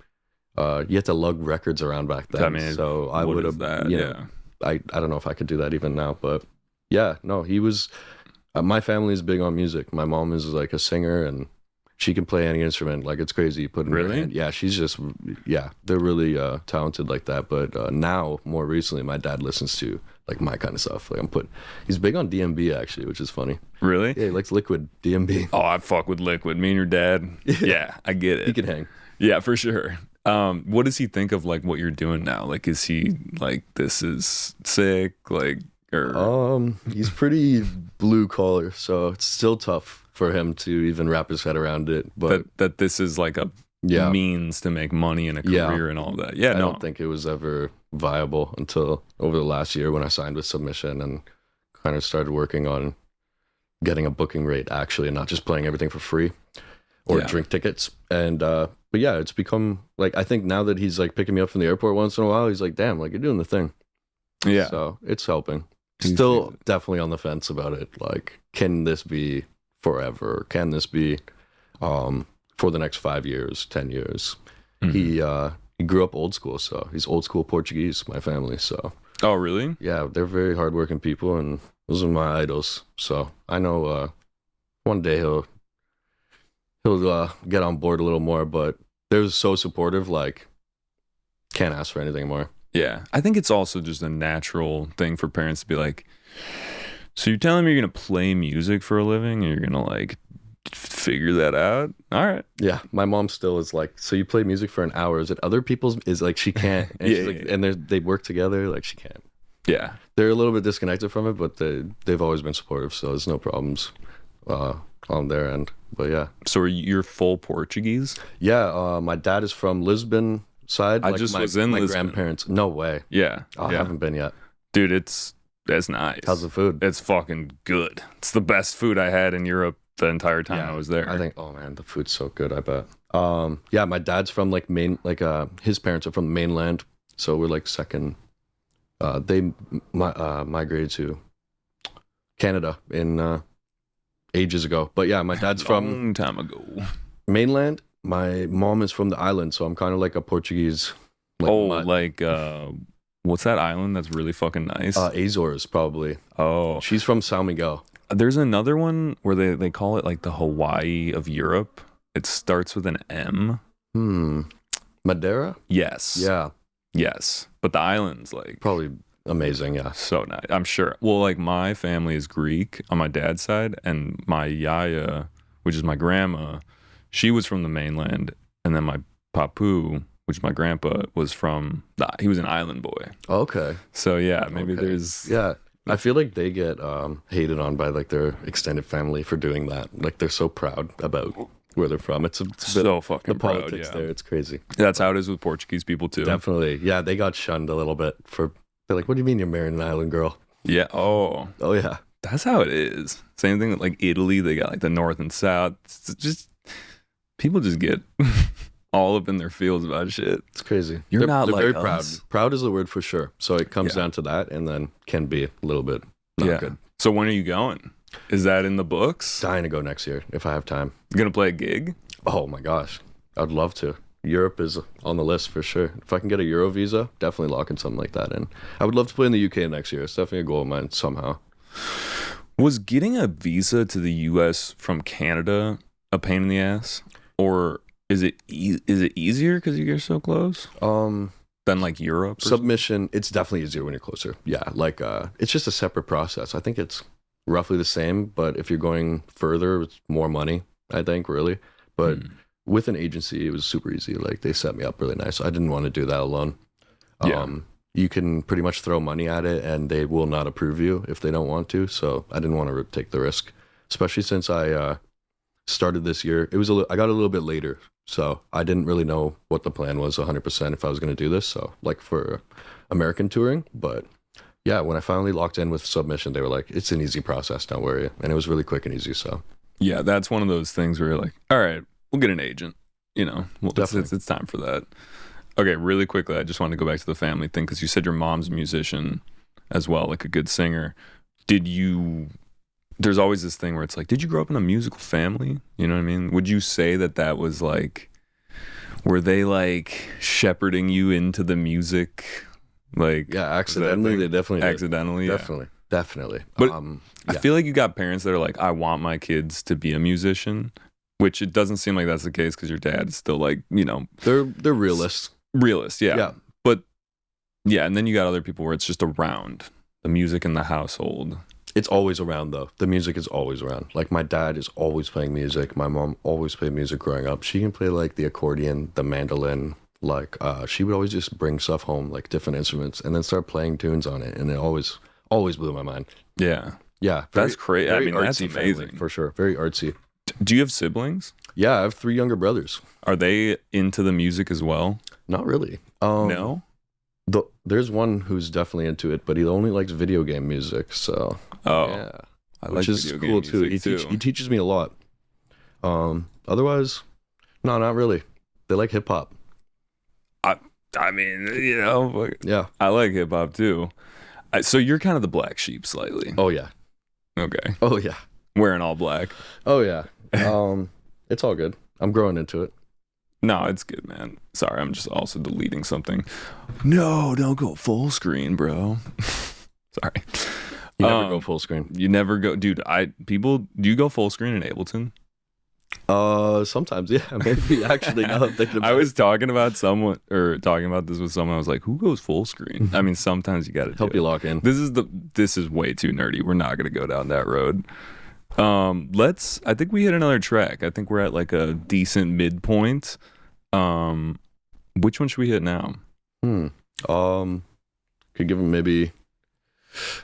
you had to lug records around back then. I mean, so I what would is have, that? you know, Yeah. I don't know if I could do that even now, but yeah, no, he was. My family is big on music. My mom is like a singer, and she can play any instrument. Like, it's crazy. You put in her Really? hand. Yeah, she's just, yeah, they're really talented like that. But now, more recently, my dad listens to like my kind of stuff. Like, he's big on DMB actually, which is funny. Really? Yeah, he likes Liquid DMB. Oh, I fuck with Liquid. Me and your dad. Yeah, I get it. He can hang. Yeah, for sure. What does he think of like what you're doing now? Like, is he like, this is sick? Like, or He's pretty blue collar, so it's still tough for him to even wrap his head around it. But that this is like a yeah, means to make money and a Yeah. career and all that. Yeah, I no. don't think it was ever viable until over the last year when I signed with Submission and kind of started working on getting a booking rate actually, and not just playing everything for free or Yeah. drink tickets. And but yeah, it's become like, I think now that he's like picking me up from the airport once in a while, he's like, damn, like, you're doing the thing. Yeah. So it's helping. He's Still doing definitely on the fence about it. Like, can this be forever? Can this be for the next 5 years, 10 years? Mhm. He grew up old school, so he's old school Portuguese, my family. So Oh, really? yeah, they're very hardworking people, and those are my idols. So I know one day he'll get on board a little more, but they're so supportive, like, can't ask for anything more. Yeah. I think it's also just a natural thing for parents to be like, so you're telling me you're going to play music for a living and you're going to like figure that out? All right. Yeah, my mom still is like, so you play music for an hour? Is it other people's? Is like, she can't. And Yeah, she's like, yeah, yeah. and they work together. Like, she can't. Yeah. They're a little bit disconnected from it, but they've always been supportive, so there's no problems on their end. But yeah, So you're full Portuguese? yeah. My dad is from Lisbon side. I like just my, was in my Lisbon. grandparents. No way. Yeah. Oh, I yeah. haven't been yet. Dude, that's nice. How's the food? It's fucking good. It's the best food I had in Europe the entire time I was there. I think. Oh man, the food's so good. I bet. Yeah, my dad's from like his parents are from the mainland, so we're like second. They migrated to Canada in ages ago. But yeah, my dad's from long time ago. mainland. My mom is from the island, so I'm kind of like a Portuguese. Like, what's that island that's really fucking nice? Azores probably. Oh, She's from São Miguel. there's another one where they call it like the Hawaii of Europe. It starts with an M. Madeira. Yes. Yeah, Yes. But the island's like probably amazing. Yeah. so nice. I'm sure. Well, like my family is Greek on my dad's side, and my yaya, which is my grandma, she was from the mainland, and then my papu, which is my grandpa, was he was an island boy. Okay. So yeah, maybe Okay. there's Yeah. I feel like they get hated on by like their extended family for doing that. Like, they're so proud about where they're from. It's a bit, so fucking the proud, politics yeah. there. It's crazy. That's how it is with Portuguese people too. Definitely. Yeah, they got shunned a little bit for. They're like, "What do you mean you're marrying an island girl?" Yeah. Oh, Oh yeah. that's how it is. Same thing with like Italy. They got like the north and south. It's just people just get all up in their feels about shit. It's crazy. You're not they're like very us. proud. Proud is the word for sure. So it comes Yeah. down to that, and then can be a little bit not good. So when are you going? Is that in the books? Dying to go next year if I have time. You gonna play a gig? Oh my gosh, I'd love to. Europe is on the list for sure. If I can get a Euro visa, definitely locking something like that in. I would love to play in the UK next year. It's definitely a goal of mine somehow. Was getting a visa to the US from Canada a pain in the ass? Or is it easier because you're so close? Than like Europe? Submission, it's definitely easier when you're closer. Yeah, like it's just a separate process. I think it's roughly the same, but if you're going further, it's more money, I think, really. But with an agency, it was super easy. Like they set me up really nice. I didn't want to do that alone. You can pretty much throw money at it and they will not approve you if they don't want to. So I didn't want to take the risk, especially since I started this year. I got a little bit later, so I didn't really know what the plan was 100% if I was going to do this. So like for American touring, but yeah, when I finally locked in with submission, they were like, it's an easy process, don't worry. And it was really quick and easy. So yeah, that's one of those things where you're like, all right, we'll get an agent, it's time for that. Okay, really quickly, I just wanted to go back to the family thing because you said your mom's a musician as well, like a good singer. There's always this thing where it's like, did you grow up in a musical family? You know what I mean? Would you say that was like, were they like shepherding you into the music? Like, yeah, accidentally, they definitely did. Accidentally, Definitely. But I feel like you got parents that are like, I want my kids to be a musician, which it doesn't seem like that's the case because your dad is still like, they're realists. Realist, yeah. But yeah, and then you got other people where it's just around the music in the household. It's always around though. The music is always around. Like my dad is always playing music. My mom always played music growing up. She can play like the accordion, the mandolin. Like she would always just bring stuff home, like different instruments, and then start playing tunes on it. And it always blew my mind. Yeah. Yeah. That's crazy. I mean, that's amazing. Family, for sure. Very artsy. Do you have siblings? Yeah, I have 3 younger brothers. Are they into the music as well? Not really. No? There's one who's definitely into it, but he only likes video game music, so yeah. Which is cool too. He teaches me a lot. Otherwise, no, not really. They like hip hop. I mean, yeah. I like hip hop too. So you're kind of the black sheep slightly. Oh yeah. Okay. Oh yeah. Wearing all black. Oh yeah. It's all good. I'm growing into it. No, it's good, man. Sorry, I'm just also deleting something. No, don't go full screen, bro. Sorry. You never go full screen. You never go, dude. Do you go full screen in Ableton? Sometimes, yeah. Maybe actually. Now I'm thinking about I was talking about this with someone. I was like, "Who goes full screen?" I mean, sometimes you got to help you lock in. This is way too nerdy. We're not gonna go down that road. I think we hit another track. I think we're at like a decent midpoint. Which one should we hit now? Could give him maybe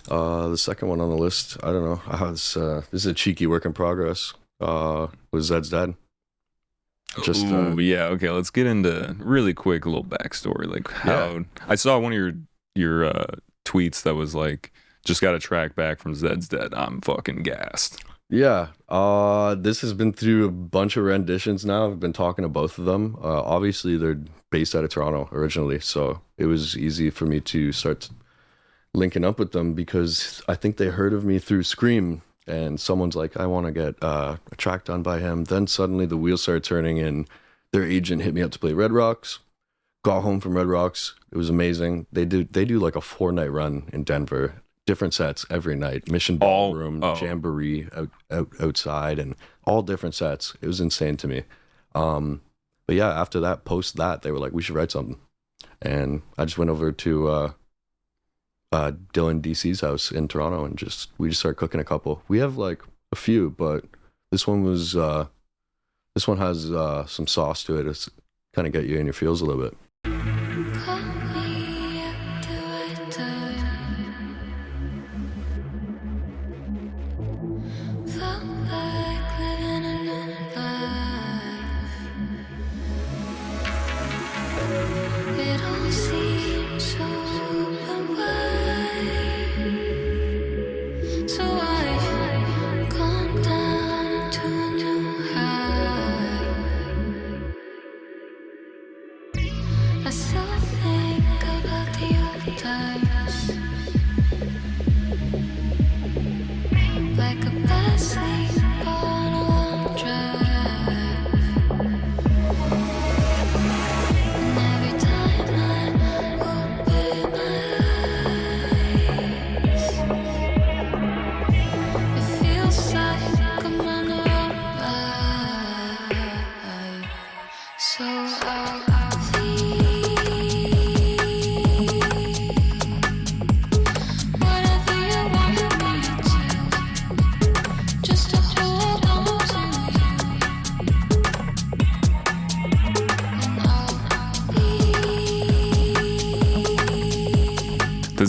the second one on the list. I don't know. This is a cheeky work in progress. With Zeds dad. Yeah, okay. Let's get into really quick a little backstory. Like how I saw one of your tweets that was like, just got a track back from Zeds dead. I'm fucking gassed. Yeah. This has been through a bunch of renditions now. I've been talking to both of them. Obviously, they're based out of Toronto originally, so it was easy for me to start linking up with them because I think they heard of me through Scream, and someone's like, I want to get a track done by him. Then suddenly the wheels started turning, and their agent hit me up to play Red Rocks. Got home from Red Rocks. It was amazing. They do like a 4-night run in Denver. Different sets every night. Mission Ballroom, Jamboree outside, and all different sets. It was insane to me. But yeah, after that, post that, they were like, we should write something. And I just went over to Dylan DC's house in Toronto and we just started cooking a couple. We have like a few, but this one has some sauce to it. It's kind of get you in your feels a little bit.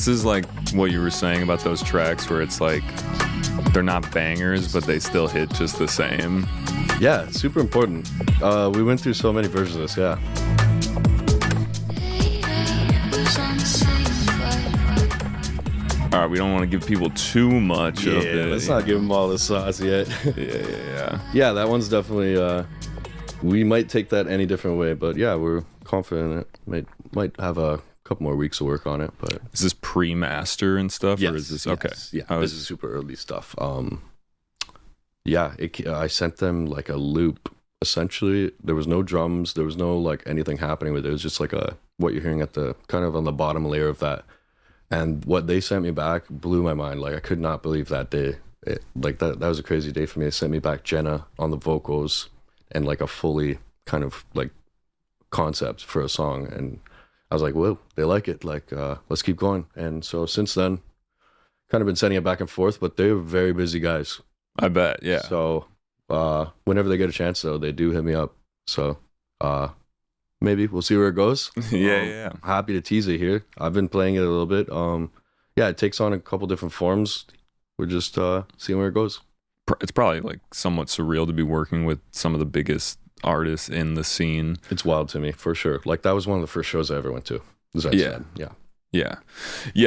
This is like what you were saying about those tracks where it's like they're not bangers, but they still hit just the same. Yeah, it's super important. We went through so many versions of this, yeah. All right, we don't want to give people too much of it. Let's not give them all the sauce yet. Yeah. Yeah, that one's definitely, we might take that any different way, but yeah, we're confident it might have a couple more weeks to work on it. But is this pre-master and stuff, or is this okay? Yes. Yeah, this is super early stuff. Yeah, I sent them like a loop. Essentially, there was no drums, there was no like anything happening with it. It was just like what you're hearing at the kind of on the bottom layer of that. And what they sent me back blew my mind. Like I could not believe that day. That was a crazy day for me. They sent me back Jenna on the vocals and like a fully kind of like concept for a song. And I was like, whoa, they like it. Like, let's keep going. And so since then, kind of been sending it back and forth, but they're very busy guys. I bet, yeah. So whenever they get a chance, though, they do hit me up. So maybe we'll see where it goes. Yeah. Happy to tease it here. I've been playing it a little bit. Yeah, it takes on a couple different forms. We're just seeing where it goes. It's probably like somewhat surreal to be working with some of the biggest artists in the scene. It's wild to me, for sure. Like that was one of the first shows I ever went to. Yeah.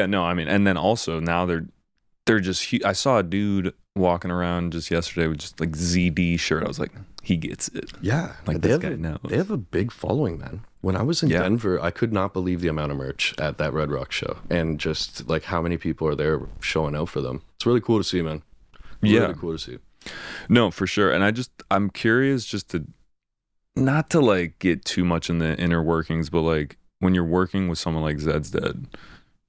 No, I mean, and then also now they're just. I saw a dude walking around just yesterday with just like ZD shirt. I was like, he gets it. Yeah, like this guy knows. They have a big following, man. When I was in Denver, I could not believe the amount of merch at that Red Rock show, and just like how many people are there showing out for them. It's really cool to see, man. Really cool to see. No, for sure. And I'm curious just to not to like get too much in the inner workings, but like when you're working with someone like Zeds Dead,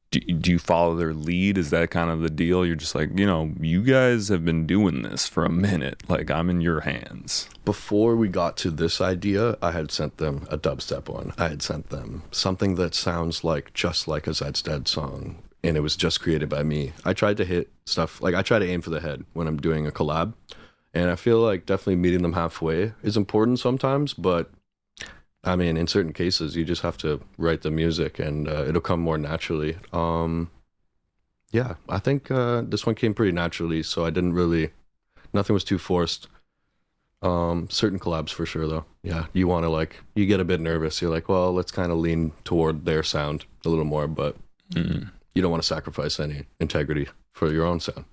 do you follow their lead? Is that kind of the deal? You're just like, you guys have been doing this for a minute. Like, I'm in your hands. Before we got to this idea, I had sent them a dubstep one. I had sent them something that sounds like just like a Zeds Dead song, and it was just created by me. I tried to hit stuff, like I try to aim for the head when I'm doing a collab, and I feel like definitely meeting them halfway is important sometimes, but I mean, in certain cases, you just have to write the music and it'll come more naturally. Yeah, I think this one came pretty naturally, so nothing was too forced. Certain collabs for sure, though. Yeah, you want to you get a bit nervous. You're like, well, let's kind of lean toward their sound a little more, but you don't want to sacrifice any integrity for your own sound.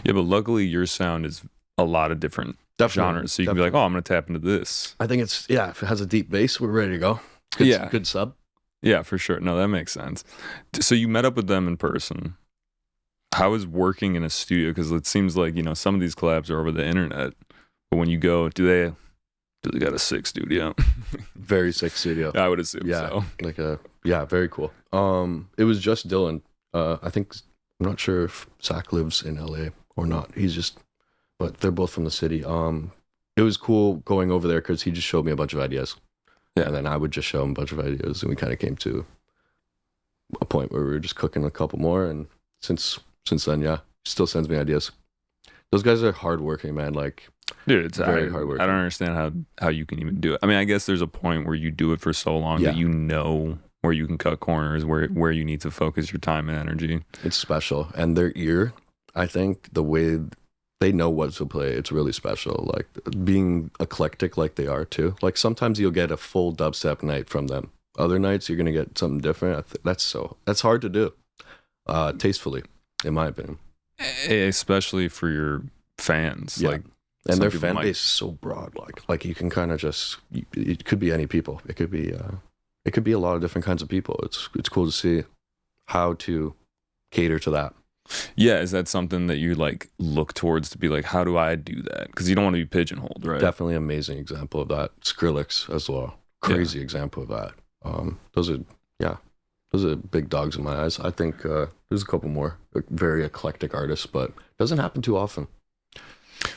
Yeah, but luckily your sound is a lot of different genres, so you can be like, oh, I'm going to tap into this. I think if it has a deep bass, we're ready to go. Good sub. Yeah, for sure. No, that makes sense. So you met up with them in person. How is working in a studio? Because it seems like, some of these collabs are over the internet, but when you go, do they got a sick studio? Very sick studio. I would assume so. Very cool. It was just Dylan. I think, I'm not sure if Zach lives in LA or not. But they're both from the city. It was cool going over there because he just showed me a bunch of ideas. Yeah. And then I would just show him a bunch of ideas, and we kind of came to a point where we were just cooking a couple more. And since then, he still sends me ideas. Those guys are hardworking, man. Like, dude, it's very hardworking. I don't understand how you can even do it. I mean, I guess there's a point where you do it for so long that you know where you can cut corners, where you need to focus your time and energy. It's special. And their ear, I think the way they know what to play, it's really special. Like being eclectic like they are too. Like sometimes you'll get a full dubstep night from them. Other nights you're gonna get something different. That's hard to do tastefully, in my opinion. Especially for your fans. Yeah. And their fan base is so broad. Like you can kind of it could be any people. It could be a lot of different kinds of people. It's cool to see how to cater to that. Yeah, is that something that you look towards to be like, how do I do that? Because you don't want to be pigeonholed, right? Definitely an amazing example of that. Skrillex as well. Crazy example of that. Those are big dogs in my eyes. I think there's a couple more very eclectic artists, but it doesn't happen too often.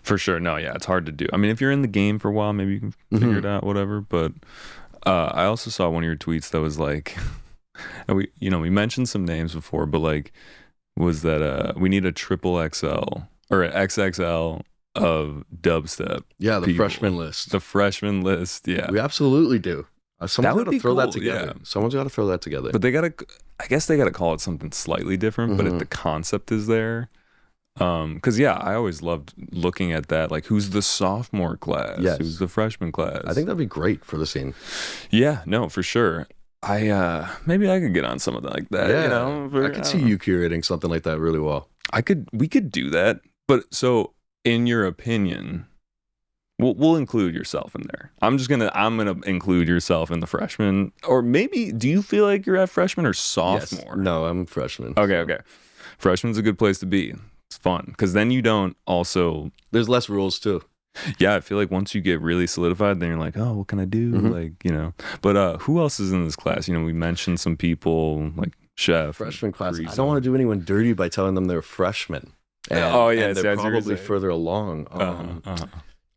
For sure. No, yeah, it's hard to do. I mean, if you're in the game for a while, maybe you can figure it out, whatever. But I also saw one of your tweets that was like, we mentioned some names before, but was that we need a triple XL or an XXL of dubstep. Yeah, the freshman list. The freshman list, yeah. We absolutely do. Someone's would got be to throw that cool, together. yeah. Someone's got to throw that together. But I guess they gotta call it something slightly different, but if the concept is there. Because I always loved looking at that. Like, who's the sophomore class? Yes. Who's the freshman class? I think that'd be great for the scene. Yeah, no, for sure. Maybe I could get on something like that. I could see you curating something like that really well. We could do that. But so, in your opinion, we'll include yourself in there. I'm gonna include yourself in the freshman, or maybe do you feel like you're at freshman or sophomore? Yes. No, I'm freshman. Okay. Freshman's a good place to be. It's fun because then you don't also. There's less rules too. Yeah, I feel like once you get really solidified, then you're like, oh, what can I do? But who else is in this class? We mentioned some people like Chef. Freshman class. Greasy. I don't want to do anyone dirty by telling them they're freshmen. And they're probably further along. I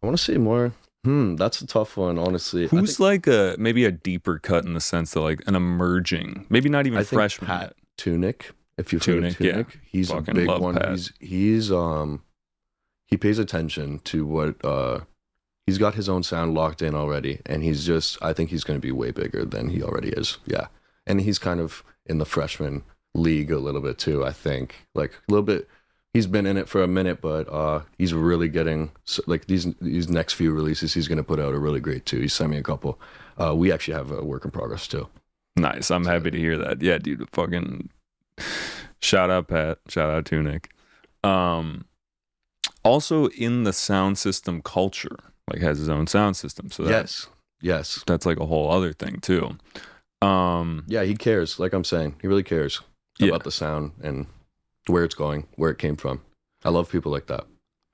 want to say more. That's a tough one, honestly. Who's maybe a deeper cut in the sense that like an emerging, maybe not even freshman. Pat Tunick. If you've heard of Tunick, he's a big one. Pat. He pays attention to what he's got his own sound locked in already, and I think he's going to be way bigger than he already is. Yeah, and he's kind of in the freshman league a little bit too. I think like a little bit. He's been in it for a minute, but he's really getting like these next few releases he's going to put out are really great too. He sent me a couple. We actually have a work in progress too. Nice. I'm happy to hear that. Yeah, dude. Fucking shout out Pat. Shout out Tunick. Also in the sound system culture, like has his own sound system. So yes, that's like a whole other thing too. Yeah, he cares. Like I'm saying, he really cares about the sound and where it's going, where it came from. I love people like that.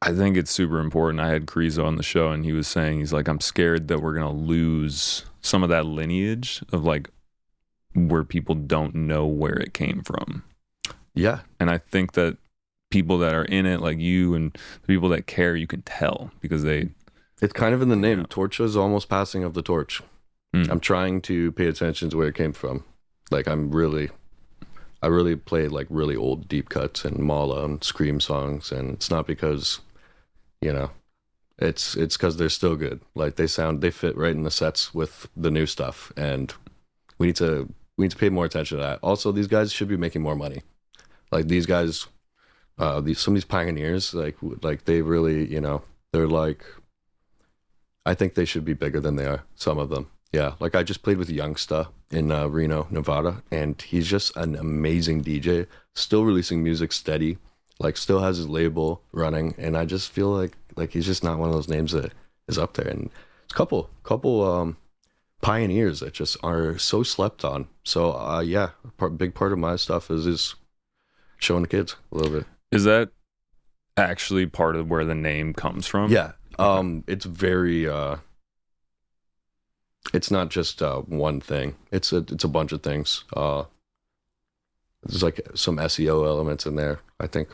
I think it's super important. I had Creezo on the show and he was saying, he's like, I'm scared that we're going to lose some of that lineage of like where people don't know where it came from. Yeah. And I think that people that are in it, like you and the people that care, you can tell because it's kind of in the name. Torcha is almost passing of the torch. I'm trying to pay attention to where it came from. Like I really played like really old deep cuts and Mala and Scream songs, and it's not because, it's because they're still good. Like they fit right in the sets with the new stuff, and we need to pay more attention to that. Also, these guys should be making more money. Like these guys, some of these pioneers, like they really, they're like, I think they should be bigger than they are. Some of them. Yeah, like I just played with Youngsta in Reno, Nevada, and he's just an amazing DJ, still releasing music steady, like still has his label running, and I just feel like he's just not one of those names that is up there. And it's a couple pioneers that just are so slept on. So big part of my stuff is showing the kids a little bit. Is that actually part of where the name comes from? Yeah, it's very. It's not just one thing. It's a bunch of things. There's like some SEO elements in there, I think.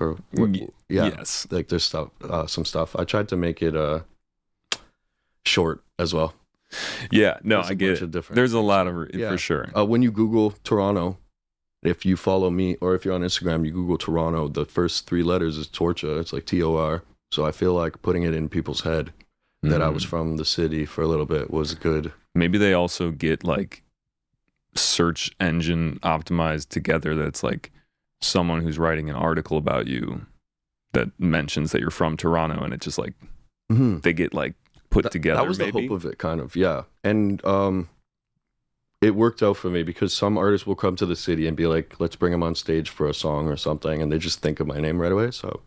Yes. Like there's some stuff. I tried to make it short as well. Yeah, no, I get it. There's a lot of for sure. When you Google Toronto, if you follow me or if you're on Instagram, you Google Toronto, the first 3 letters is Torcha. It's like TOR. So I feel like putting it in people's head that I was from the city for a little bit was good. Maybe they also get like search engine optimized together. That's like someone who's writing an article about you that mentions that you're from Toronto, and it just like they get like put together. That was the hope of it, kind of. Yeah, and it worked out for me because some artists will come to the city and be like, "Let's bring them on stage for a song or something," and they just think of my name right away. So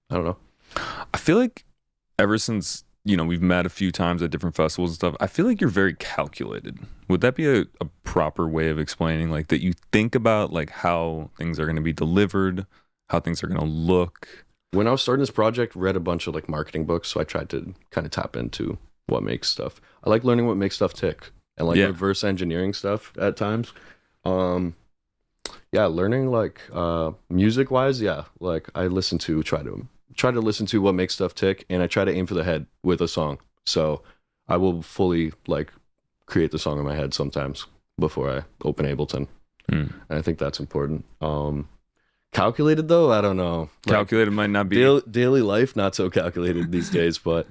I don't know. I feel like ever since we've met a few times at different festivals and stuff, I feel like you're very calculated. Would that be a proper way of explaining, like that you think about like how things are going to be delivered, how things are going to look? When I was starting this project, read a bunch of like marketing books, so I tried to kind of tap into what makes stuff. I like learning what makes stuff tick and like reverse engineering stuff at times. Learning like music wise, like I try to listen to what makes stuff tick, and I try to aim for the head with a song. So I will fully like create the song in my head sometimes before I open Ableton. And I think that's important. Calculated though, I don't know. Calculated might not be daily life, not so calculated these days, but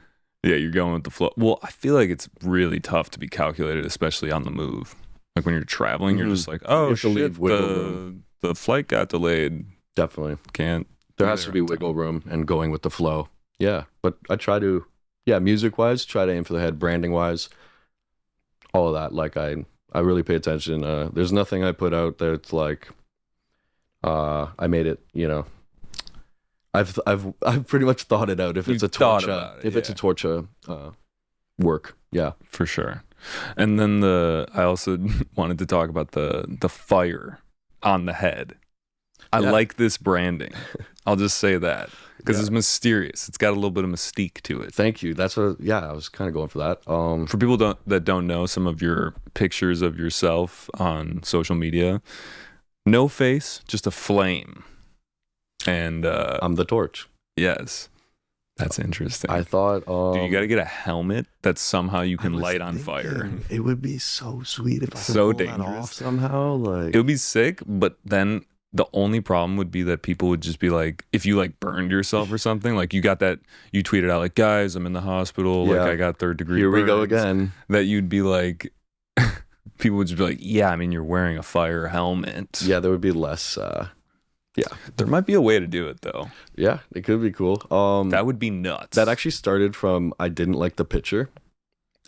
Yeah, you're going with the flow. Well, I feel like it's really tough to be calculated, especially on the move. Like when you're traveling, you're just like, oh have to shit, leave wiggle room. the flight got delayed. Definitely. Can't. There has to be wiggle room and going with the flow. Yeah, but I try to, music-wise, try to aim for the head. Branding-wise, all of that. Like I really pay attention. There's nothing I put out that's like, I made it. I've pretty much thought it out. If it's a Torcha, it's a Torcha work, yeah, for sure. And then I also wanted to talk about the fire on the head. I like this branding. I'll just say that because it's mysterious. It's got a little bit of mystique to it. Thank you. That's what. Yeah, I was kind of going for that. For people that don't know some of your pictures of yourself on social media, no face, just a flame. And I'm the torch. Yes, that's interesting. I thought, dude, you got to get a helmet that somehow you can light on fire. It would be so sweet if I could so pull dangerous that off somehow. Like it would be sick, but then the only problem would be that people would just be like, if you like burned yourself or something, like you tweeted out like, guys, I'm in the hospital, like I got 3rd degree. Here burns. we go again. That you'd be like, people would just be like, yeah, I mean, you're wearing a fire helmet. Yeah, there would be less. There might be a way to do it though. Yeah, it could be cool. That would be nuts. That actually started from I didn't like the picture.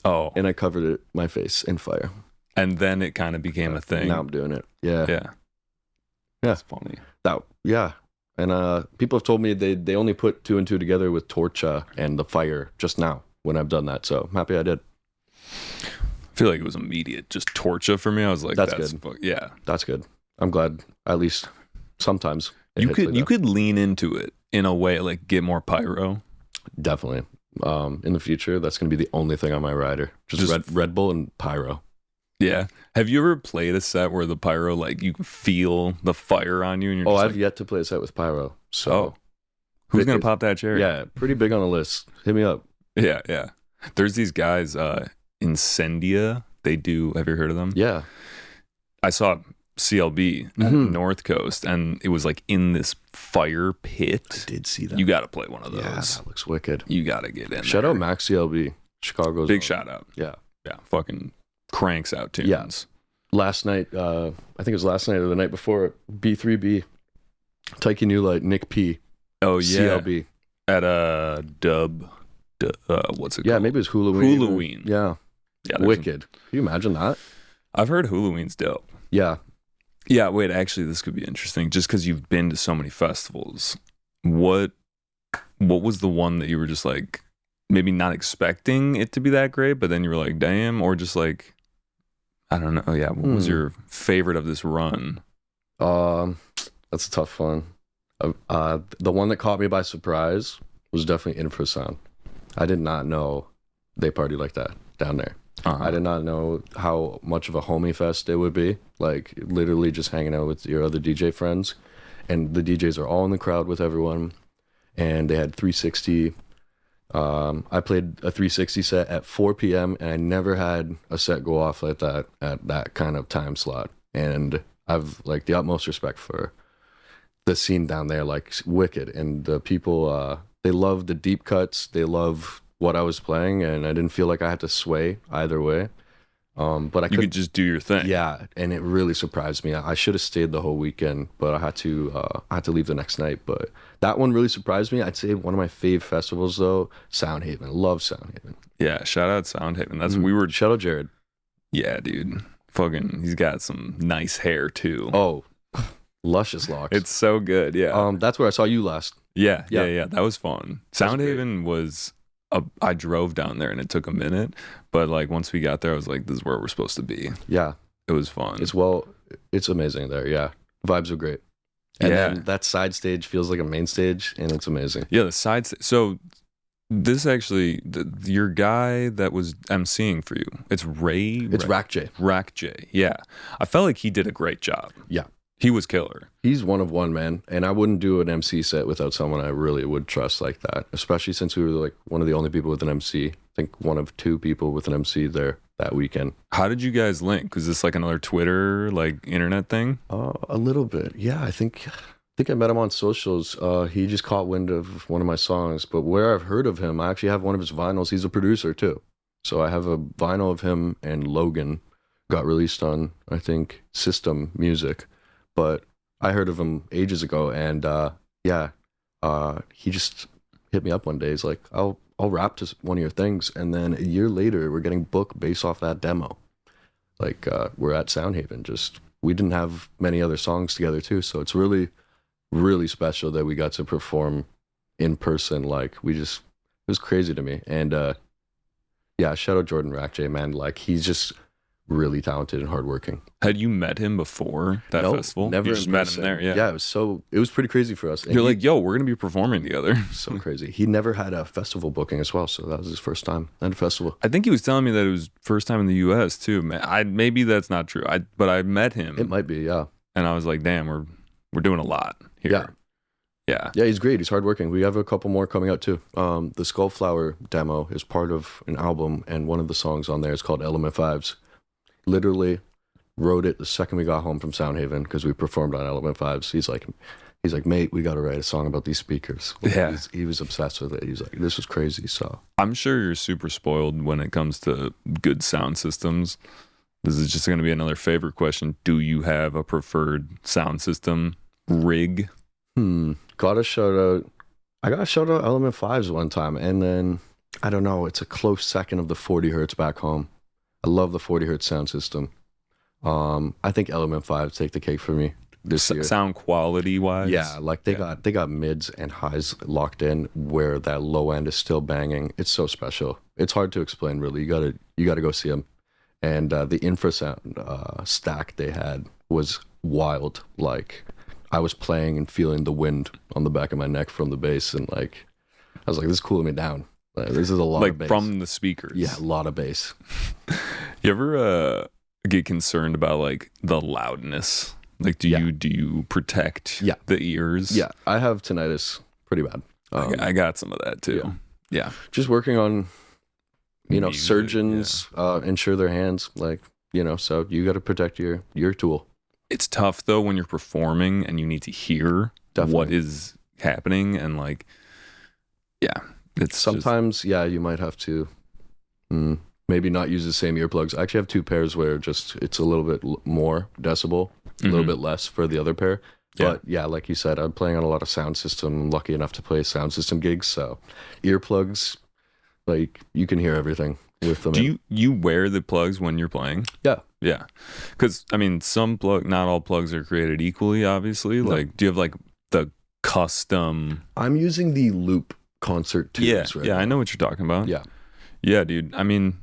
Oh. And I covered my face in fire. And then it kind of became a thing. Now I'm doing it. Yeah. Yeah. That's funny. And people have told me they only put 2 and 2 together with Torcha and the fire just now when I've done that. So I'm happy I did. I feel like it was immediate. Just Torcha for me. I was like, that's good. Yeah. That's good. I'm glad at least sometimes you could lean into it in a way, like get more pyro. Definitely. In the future, that's going to be the only thing on my rider. Just Red Bull and pyro. Yeah. Have you ever played a set where the pyro, like you can feel the fire on you? And you're I've yet to play a set with pyro. So who's going to pop that cherry? Yeah. Pretty big on the list. Hit me up. Yeah. Yeah. There's these guys, Incendia. They do. Have you heard of them? Yeah. I saw CLB at North Coast, and it was like in this fire pit. I did see that. You got to play one of those. Yeah, that looks wicked. You got to get in. Shout out Max CLB, Chicago's big shout out. Yeah, fucking cranks out tunes. Yeah. Last night, I think it was last night or the night before. B3B, Taiki New Light, Nick P. Oh yeah, CLB at a what's it called? Yeah, maybe it was Halloween. Halloween. Yeah, wicked. Can you imagine that? I've heard Halloween's dope. Yeah. Yeah, wait, actually this could be interesting just because you've been to so many festivals. What was the one that you were just like maybe not expecting it to be that great, but then you were like, damn, or just like, I don't know. Yeah, what was your favorite of this run? That's a tough one. The one that caught me by surprise was definitely Infrasound. I did not know they party like that down there. I did not know how much of a homie fest it would be. Like literally just hanging out with your other DJ friends, and the DJs are all in the crowd with everyone. And they had 360. I played a 360 set at 4 p.m. and I never had a set go off like that at that kind of time slot. And I've like the utmost respect for the scene down there, like wicked. And the people, they love the deep cuts. They love what I was playing, and I didn't feel like I had to sway either way. But you could just do your thing. Yeah, and it really surprised me. I should have stayed the whole weekend, but I had to leave the next night. But that one really surprised me. I'd say one of my fave festivals though, Soundhaven. Love Soundhaven. Yeah, shout out Soundhaven. That's shout out Jared. Yeah, dude. Fucking, he's got some nice hair too. Oh, luscious locks. It's so good. Yeah. That's where I saw you last. Yeah. That was fun. Soundhaven was. I drove down there and it took a minute, but like once we got there, I was like, "This is where we're supposed to be." Yeah, it was fun. It's amazing there. Yeah, vibes are great. And then that side stage feels like a main stage, and it's amazing. Yeah, the side. So this actually, your guy that was emceeing for you, it's Ray. It's Rack J. Rack J. Yeah, I felt like he did a great job. Yeah. He was killer. He's one of one, man. And I wouldn't do an MC set without someone I really would trust like that, especially since we were like one of the only people with an MC. I think one of 2 people with an MC there that weekend. How did you guys link? Was this like another Twitter, like internet thing? A little bit. Yeah, I think think I met him on socials. He just caught wind of one of my songs, but where I've heard of him, I actually have one of his vinyls. He's a producer too. So I have a vinyl of him and Logan got released on, I think, System Music. But I heard of him ages ago, and he just hit me up one day. He's like, I'll rap to one of your things, and then a year later, we're getting booked based off that demo. Like we're at Soundhaven. Just we didn't have many other songs together too, so it's really, really special that we got to perform in person. Like it was crazy to me. And shout out Jordan Rackjay, man. Like he's just really talented and hardworking. Had you met him before that festival? Never. You just met him there, yeah. Yeah, it was pretty crazy for us. And you're like, yo, we're gonna be performing together. So crazy. He never had a festival booking as well, so that was his first time at a festival. I think he was telling me that it was first time in the U.S. too. Maybe that's not true. But I met him. It might be, yeah. And I was like, damn, we're doing a lot here. Yeah. He's great. He's hardworking. We have a couple more coming out too. The Skullflower demo is part of an album, and one of the songs on there is called Element Fives. Literally wrote it the second we got home from Soundhaven because we performed on Element Fives. He's like, mate, we got to write a song about these speakers. Yeah. He was obsessed with it. He's like, this was crazy. So I'm sure you're super spoiled when it comes to good sound systems. This is just going to be another favorite question. Do you have a preferred sound system rig? Got a shout out. I got a shout out Element Fives one time, and then I don't know. It's a close second of the 40 hertz back home. I love the 40 hertz sound system. I think Element 5 take the cake for me this year. Sound quality wise? Yeah, like they got mids and highs locked in where that low end is still banging. It's so special. It's hard to explain really. You gotta go see them. And the infrasound stack they had was wild. Like I was playing and feeling the wind on the back of my neck from the bass, and like I was like, this is cooling me down. This is a lot of bass. From the speakers. Yeah, a lot of bass. You ever get concerned about like the loudness? Like do you protect the ears? Yeah, I have tinnitus pretty bad. I got some of that too. Yeah. Just working on, Music, surgeons insure their hands, like, so you got to protect your tool. It's tough though when you're performing and you need to hear what is happening, and like, it's sometimes you might have to maybe not use the same earplugs. I actually have two pairs where it's a little bit more decibel, a little bit less for the other pair. But like you said, I'm playing on a lot of sound system. I'm lucky enough to play sound system gigs, so earplugs, like you can hear everything with them. Do you wear the plugs when you're playing? Yeah, because I mean, not all plugs are created equally, obviously. No. Like, do you have like the custom? I'm using the Loop concert tubes. I know what you're talking about. Yeah, dude. I mean,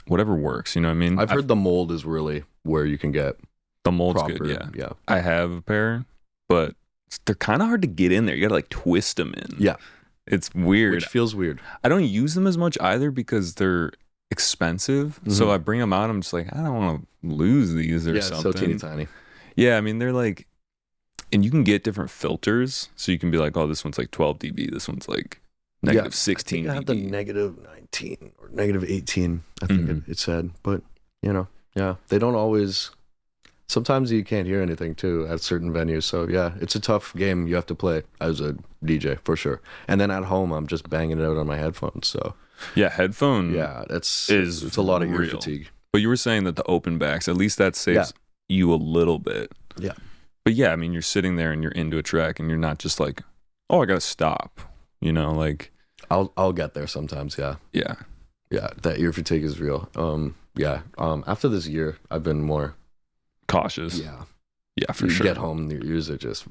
whatever works. You know what I mean? I've heard the mold is really where you can get the mold's proper, good. Yeah. I have a pair, but they're kind of hard to get in there. You got to like twist them in. Yeah, it's weird. Which feels weird. I don't use them as much either because they're expensive. So I bring them out. I'm just like, I don't want to lose these or something. So teeny tiny. Yeah, I mean they're like, and you can get different filters, so you can be like, oh, this one's like 12 dB. This one's like negative 16 dB. I have the negative 19 or negative 18. I think it said, but they don't always. Sometimes you can't hear anything too at certain venues. So it's a tough game you have to play as a DJ for sure. And then at home, I'm just banging it out on my headphones. So headphone. It's a lot of ear fatigue. But you were saying that the open backs, at least that saves you a little bit. Yeah. But I mean, you're sitting there and you're into a track and you're not just like, oh, I gotta stop. Like I'll get there sometimes. Yeah. That ear fatigue is real. After this year, I've been more cautious. Yeah, for sure. You get home and your ears are just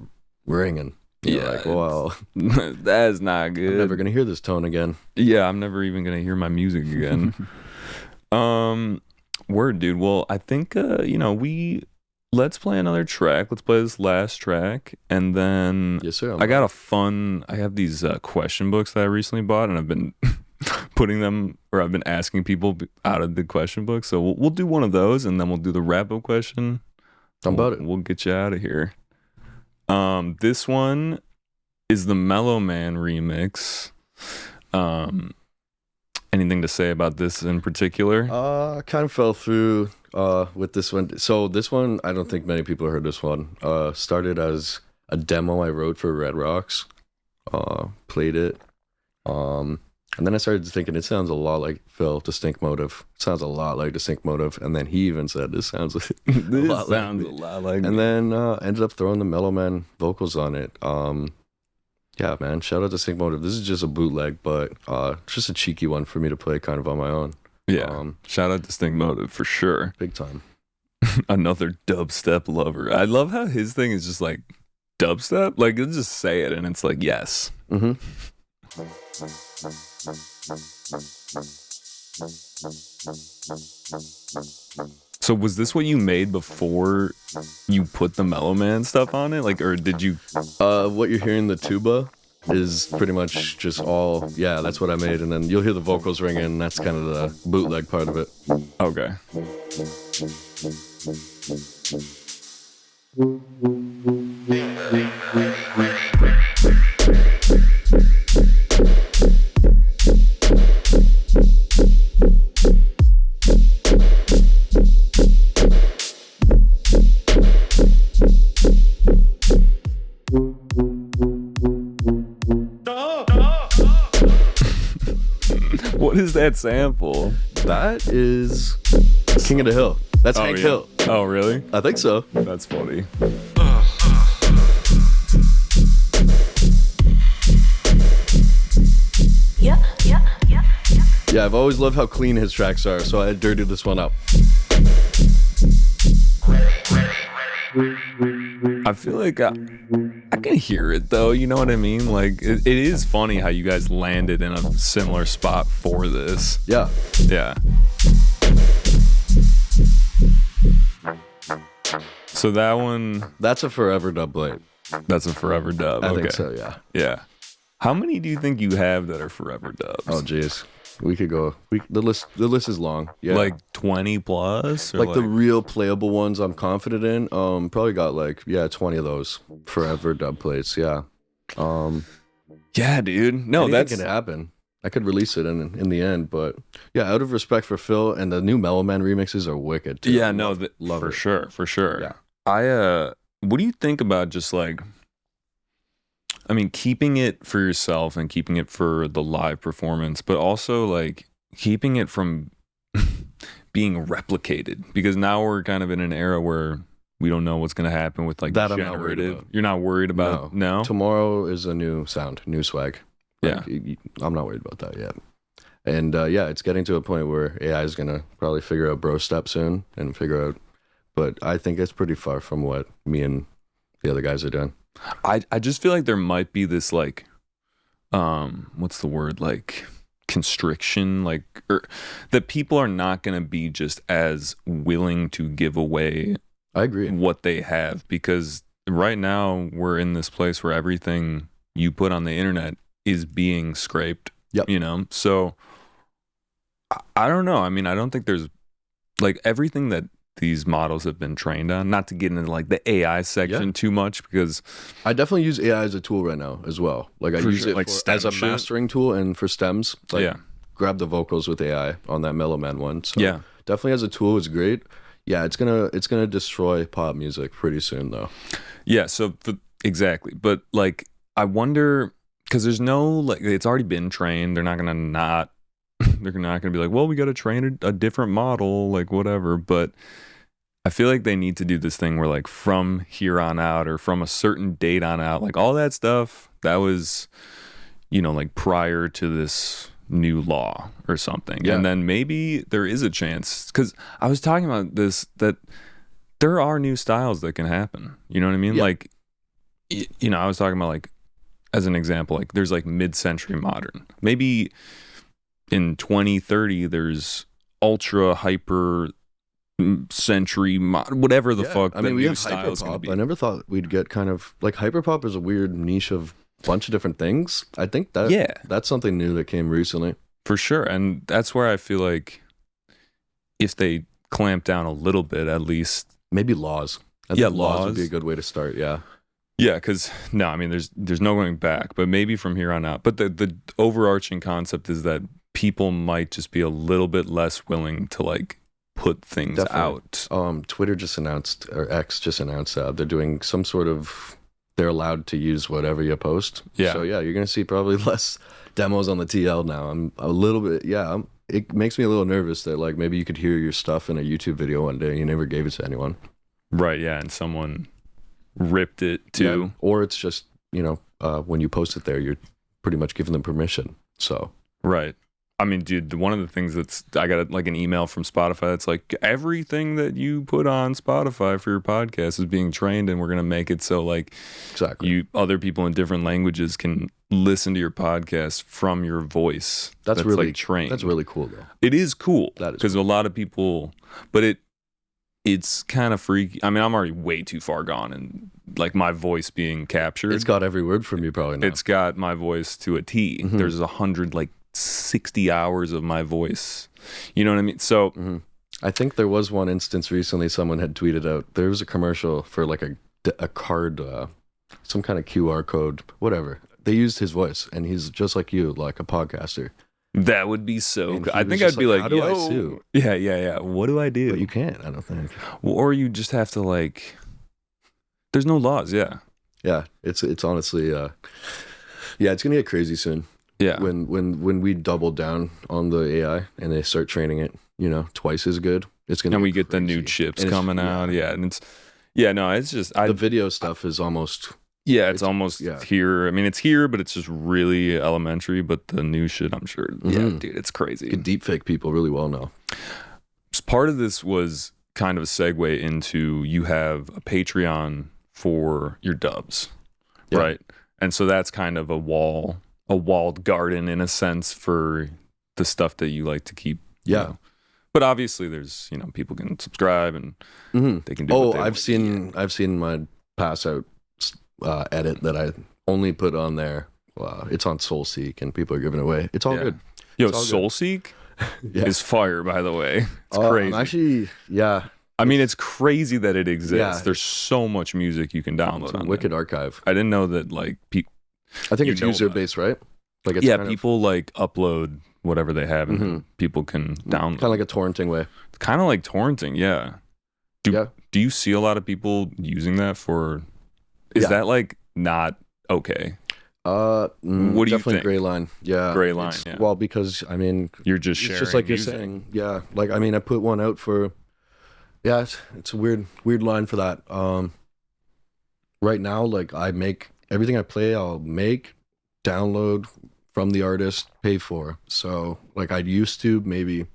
ringing. You're like, well, that's not good. I'm never gonna hear this tone again. Yeah, I'm never even gonna hear my music again. Word, dude. Well, I think let's play another track. Let's play this last track, and then yes, sir. I have these question books that I recently bought, and I've been I've been asking people out of the question book. So we'll do one of those, and then we'll do the wrap-up question. We'll get you out of here. This one is the Mellow Man remix. Anything to say about this in particular? I kind of fell through with this one. So this one, I don't think many people heard this one. Started as a demo I wrote for Red Rocks. Played it. And then I started thinking it sounds a lot like Phil, Distinct Motive. Sounds a lot like Distinct Motive. And then he even said this sounds like This lot sounds like a lot like and me. then ended up throwing the Mellow Man vocals on it. Yeah, man. Shout out to Distinct Motive. This is just a bootleg, but just a cheeky one for me to play kind of on my own. Yeah. Shout out Distinct Motive for sure. Big time. Another dubstep lover. I love how his thing is just like dubstep. Like, he'll just say it and it's like, yes. Mm-hmm. So was this what you made before you put the Mellow Man stuff on it? Like, or did you? What you're hearing, the tuba, is pretty much just all, yeah, that's what I made. And then you'll hear the vocals ringing, and that's kind of the bootleg part of it. Okay. What is that sample? That is King of the Hill. That's Hank yeah. Hill. Oh, really? I think so. That's funny. Yeah, I've always loved how clean his tracks are, so I dirtied this one up. I feel like I can hear it though, you know what I mean? Like it is funny how you guys landed in a similar spot for this. Yeah. Yeah. So that one, That's a forever dub blade. that's a forever dub. I think so, yeah. Yeah. How many do you think you have that are forever dubs? Oh, jeez. We could go. The list is long. Yeah. Like 20 plus? Or like the real playable ones I'm confident in. Probably got 20 of those forever dub plates. Yeah. Yeah, dude. No, Anything that's can happen. I could release it in the end, but yeah, out of respect for Phil, and the new Mellow Man remixes are wicked too. yeah, no, love for it. sure, for sure. Yeah. What do you think about just like, I mean, keeping it for yourself and keeping it for the live performance, but also like keeping it from being replicated, because now we're kind of in an era where we don't know what's going to happen with like That I'm not worried generative. about. You're not worried about no? Tomorrow is a new sound, new swag. Like, I'm not worried about that yet. And yeah, it's getting to a point where AI is gonna probably figure out bro step soon and figure out. But I think it's pretty far from what me and the other guys are doing. I just feel like there might be this like, what's the word, like constriction, like, or that people are not going to be just as willing to give away I agree. what they have, because right now we're in this place where everything you put on the internet is being scraped. Yep. You know, so I don't know. I mean, I don't think there's like everything that these models have been trained on, not to get into like the AI section too much, because I definitely use AI as a tool right now as well. Like I For use sure, it like as stem a shit. mastering tool, and for stems, like Yeah. grab the vocals with AI on that Mellow Man one. So Yeah. definitely as a tool, it's great. Yeah, it's gonna destroy pop music pretty soon though. Yeah, so exactly. But like I wonder, because there's no like, it's already been trained. They're not gonna be like, well, we got to train a different model, like whatever. But I feel like they need to do this thing where like from here on out, or from a certain date on out, like all that stuff that was, you know, like prior to this new law or something. Yeah. And then maybe there is a chance, because I was talking about this, that there are new styles that can happen. You know what I mean? Yeah. Like, you know, I was talking about like, as an example, like there's like mid-century modern. Maybe in 2030 there's ultra hyper century whatever the fuck. I mean, we have styles gonna hyperpop. be. I never thought we'd get kind of like hyperpop is a weird niche of a bunch of different things. I think that that's something new that came recently. For sure. And that's where I feel like if they clamp down a little bit, at least. Maybe laws. I Yeah, think laws would laws. be a good way to start. Yeah. Yeah, because no, I mean, there's no going back, but maybe from here on out. But the overarching concept is that people might just be a little bit less willing to like put things Definitely. out. Twitter just announced, or X just announced, they're doing some sort of they're allowed to use whatever you post. Yeah. So yeah, you're gonna see probably less demos on the TL now. I'm a little bit, it makes me a little nervous that like maybe you could hear your stuff in a YouTube video one day and you never gave it to anyone. Right. Yeah. And someone ripped it too. Yeah. Or it's just, when you post it there, you're pretty much giving them permission. So. Right. I mean, dude, one of the things I got like an email from Spotify that's like, everything that you put on Spotify for your podcast is being trained, and we're going to make it so like exactly other people in different languages can listen to your podcast from your voice. That's really like trained. That's really cool though. It is cool. That is because cool. A lot of people, but it's kind of freaky. I mean, I'm already way too far gone, and like my voice being captured. It's got every word from you probably now. It's got my voice to a T. Mm-hmm. There's 160 hours of my voice. You know what I mean? So I think there was one instance recently someone had tweeted out, there was a commercial for like a card, some kind of QR code, whatever. They used his voice, and he's just like you, like a podcaster. That would be so good. I think just I'd be like, how do I sue? Yeah. What do I do? But you can't, I don't think. Or you just have to like, there's no laws. Yeah. Yeah. It's honestly, it's going to get crazy soon. Yeah. When we double down on the AI and they start training it, twice as good, it's going to And we get get the new chips coming out. Yeah. And it's just, the video stuff is almost. Yeah, it's almost here. I mean, it's here, but it's just really elementary. But the new shit, I'm sure. Yeah, dude, it's crazy. You can deepfake people really well now. Part of this was kind of a segue into you have a Patreon for your dubs, right? And so that's kind of a walled garden in a sense for the stuff that you like to keep. Yeah. You know. But obviously, there's people can subscribe and they can do. Oh, I've seen my pass out edit that I only put on there. It's on Soulseek and people are giving it away. It's all good. Yo, Soulseek is fire, by the way. It's crazy. Actually, yeah. I mean, it's crazy that it exists. Yeah. There's so much music you can download. It's a on wicked there. archive. I didn't know that. Like, I think it's user based, right? Like, it's people like upload whatever they have, and people can download. Kind of like a torrenting way. Kind of like torrenting, yeah. Do you see a lot of people using that for? Is that like not okay? What do you definitely think? Gray line. Yeah. Gray line. Yeah. Well, because I mean, you're just sharing. It's just like music. You're saying. Yeah. Like I mean, I put one out for. Yeah, it's a weird line for that. Right now, like I make everything I play, I'll make, download from the artist, pay for. So like I used to maybe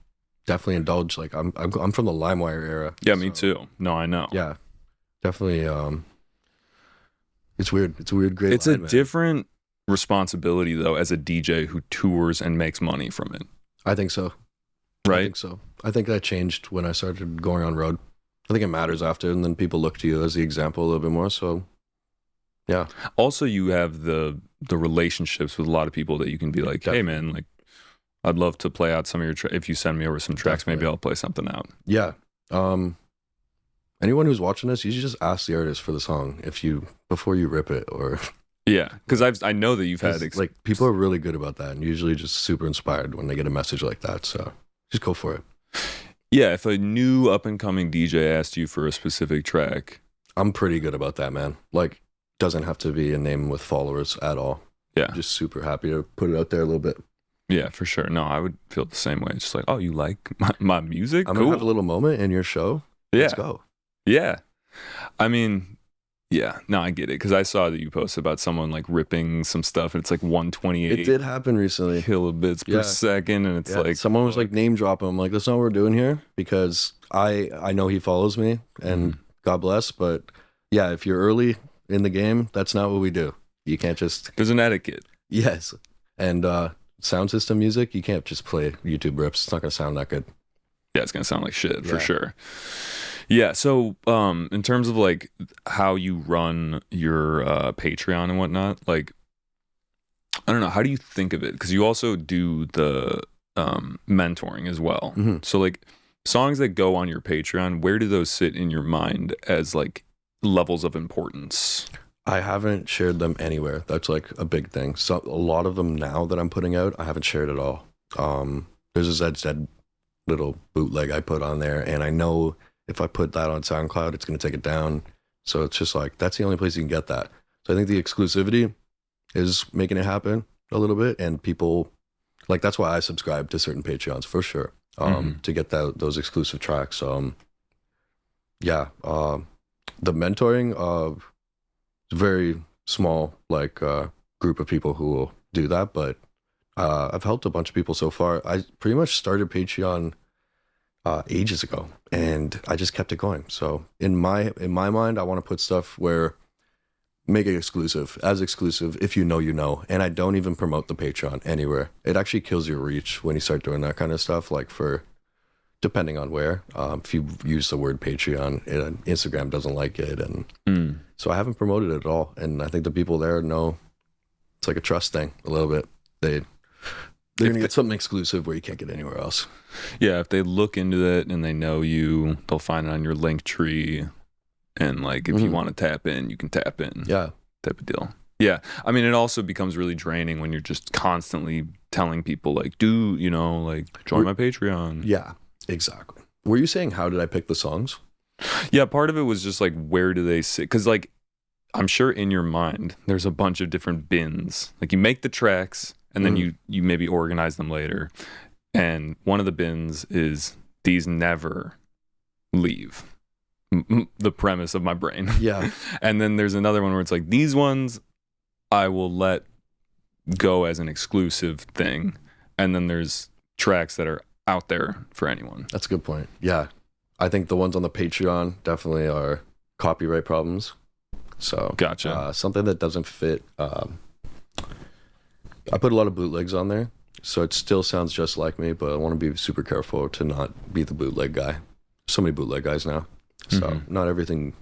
definitely indulge. Like I'm from the LimeWire era. Yeah, me too. No, I know. Yeah, definitely. It's weird. It's a weird great. It's a different responsibility though as a DJ who tours and makes money from it. I think so. Right? I think so. I think that changed when I started going on road. I think it matters after, and then people look to you as the example a little bit more. So, yeah. Also, you have the relationships with a lot of people that you can be like, hey man, like I'd love to play out some of your if you send me over some tracks, maybe I'll play something out. Yeah. Anyone who's watching this, you should just ask the artist for the song before you rip it, or yeah, because I know that you've had like people are really good about that, and usually just super inspired when they get a message like that. So just go for it. Yeah, if a new up and coming DJ asked you for a specific track, I'm pretty good about that, man. Like, doesn't have to be a name with followers at all. Yeah, I'm just super happy to put it out there a little bit. Yeah, for sure. No, I would feel the same way. It's just like, oh, you like my music? I'm cool. gonna have a little moment in your show. Yeah. Let's go. Yeah. I mean, yeah, no, I get it. Because I saw that you posted about someone like ripping some stuff, and it's like 128. It did happen recently. Kilobits per second, and it's like someone was like name dropping. I'm like, that's not what we're doing here, because I know he follows me, and God bless. But yeah, if you're early in the game, that's not what we do. You can't just. There's an etiquette. Yes, and sound system music, you can't just play YouTube rips. It's not gonna sound that good. Yeah, it's gonna sound like shit for sure. Yeah, so in terms of like how you run your Patreon and whatnot, like I don't know, how do you think of it? Because you also do the mentoring as well. So like songs that go on your Patreon, where do those sit in your mind as like levels of importance? I haven't shared them anywhere. That's like a big thing. So a lot of them now that I'm putting out, I haven't shared at all. There's a Zeds little bootleg I put on there, and I know if I put that on SoundCloud, it's going to take it down. So it's just like, that's the only place you can get that. So I think the exclusivity is making it happen a little bit, and people like that's why I subscribe to certain Patreons for sure, to get those exclusive tracks. Yeah, the mentoring of very small group of people who will do that, but I've helped a bunch of people so far. I pretty much started Patreon ages ago, and I just kept it going. So in my mind, I want to put stuff where make it exclusive, as exclusive if you know, and I don't even promote the Patreon anywhere. It actually kills your reach when you start doing that kind of stuff, like for depending on where. If you use the word Patreon, Instagram doesn't like it, and so I haven't promoted it at all. And I think the people there know it's like a trust thing a little bit. They're gonna get something exclusive where you can't get anywhere else. Yeah, if they look into it and they know you, they'll find it on your link tree. And like, if you want to tap in, you can tap in. Yeah. Type of deal. Yeah. I mean, it also becomes really draining when you're just constantly telling people like, join my Patreon. Yeah, exactly. Were you saying, how did I pick the songs? Yeah. Part of it was just like, where do they sit? Because like, I'm sure in your mind, there's a bunch of different bins. Like you make the tracks and then you maybe organize them later. And one of the bins is these never leave. The premise of my brain. Yeah. And then there's another one where it's like, these ones I will let go as an exclusive thing. And then there's tracks that are out there for anyone. That's a good point. Yeah. I think the ones on the Patreon definitely are copyright problems. So Gotcha. Something that doesn't fit. I put a lot of bootlegs on there, so it still sounds just like me, but I want to be super careful to not be the bootleg guy. So many bootleg guys now. So not everything.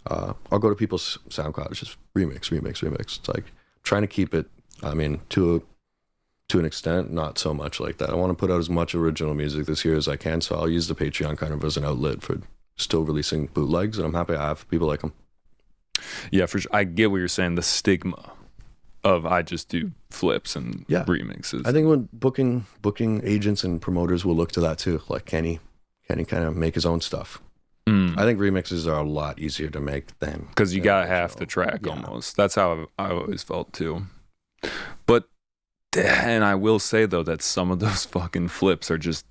I'll go to people's SoundCloud. It's just remix. It's like trying to keep it. I mean, to an extent, not so much like that. I want to put out as much original music this year as I can. So I'll use the Patreon kind of as an outlet for still releasing bootlegs, and I'm happy I have people like them. Yeah, for sure. I get what you're saying. The stigma of I just do flips and remixes. I think when booking agents and promoters will look to that too. Like, can he kind of make his own stuff? I think remixes are a lot easier to make than because you got half the track almost. That's how I always felt too. But and I will say though that some of those fucking flips are just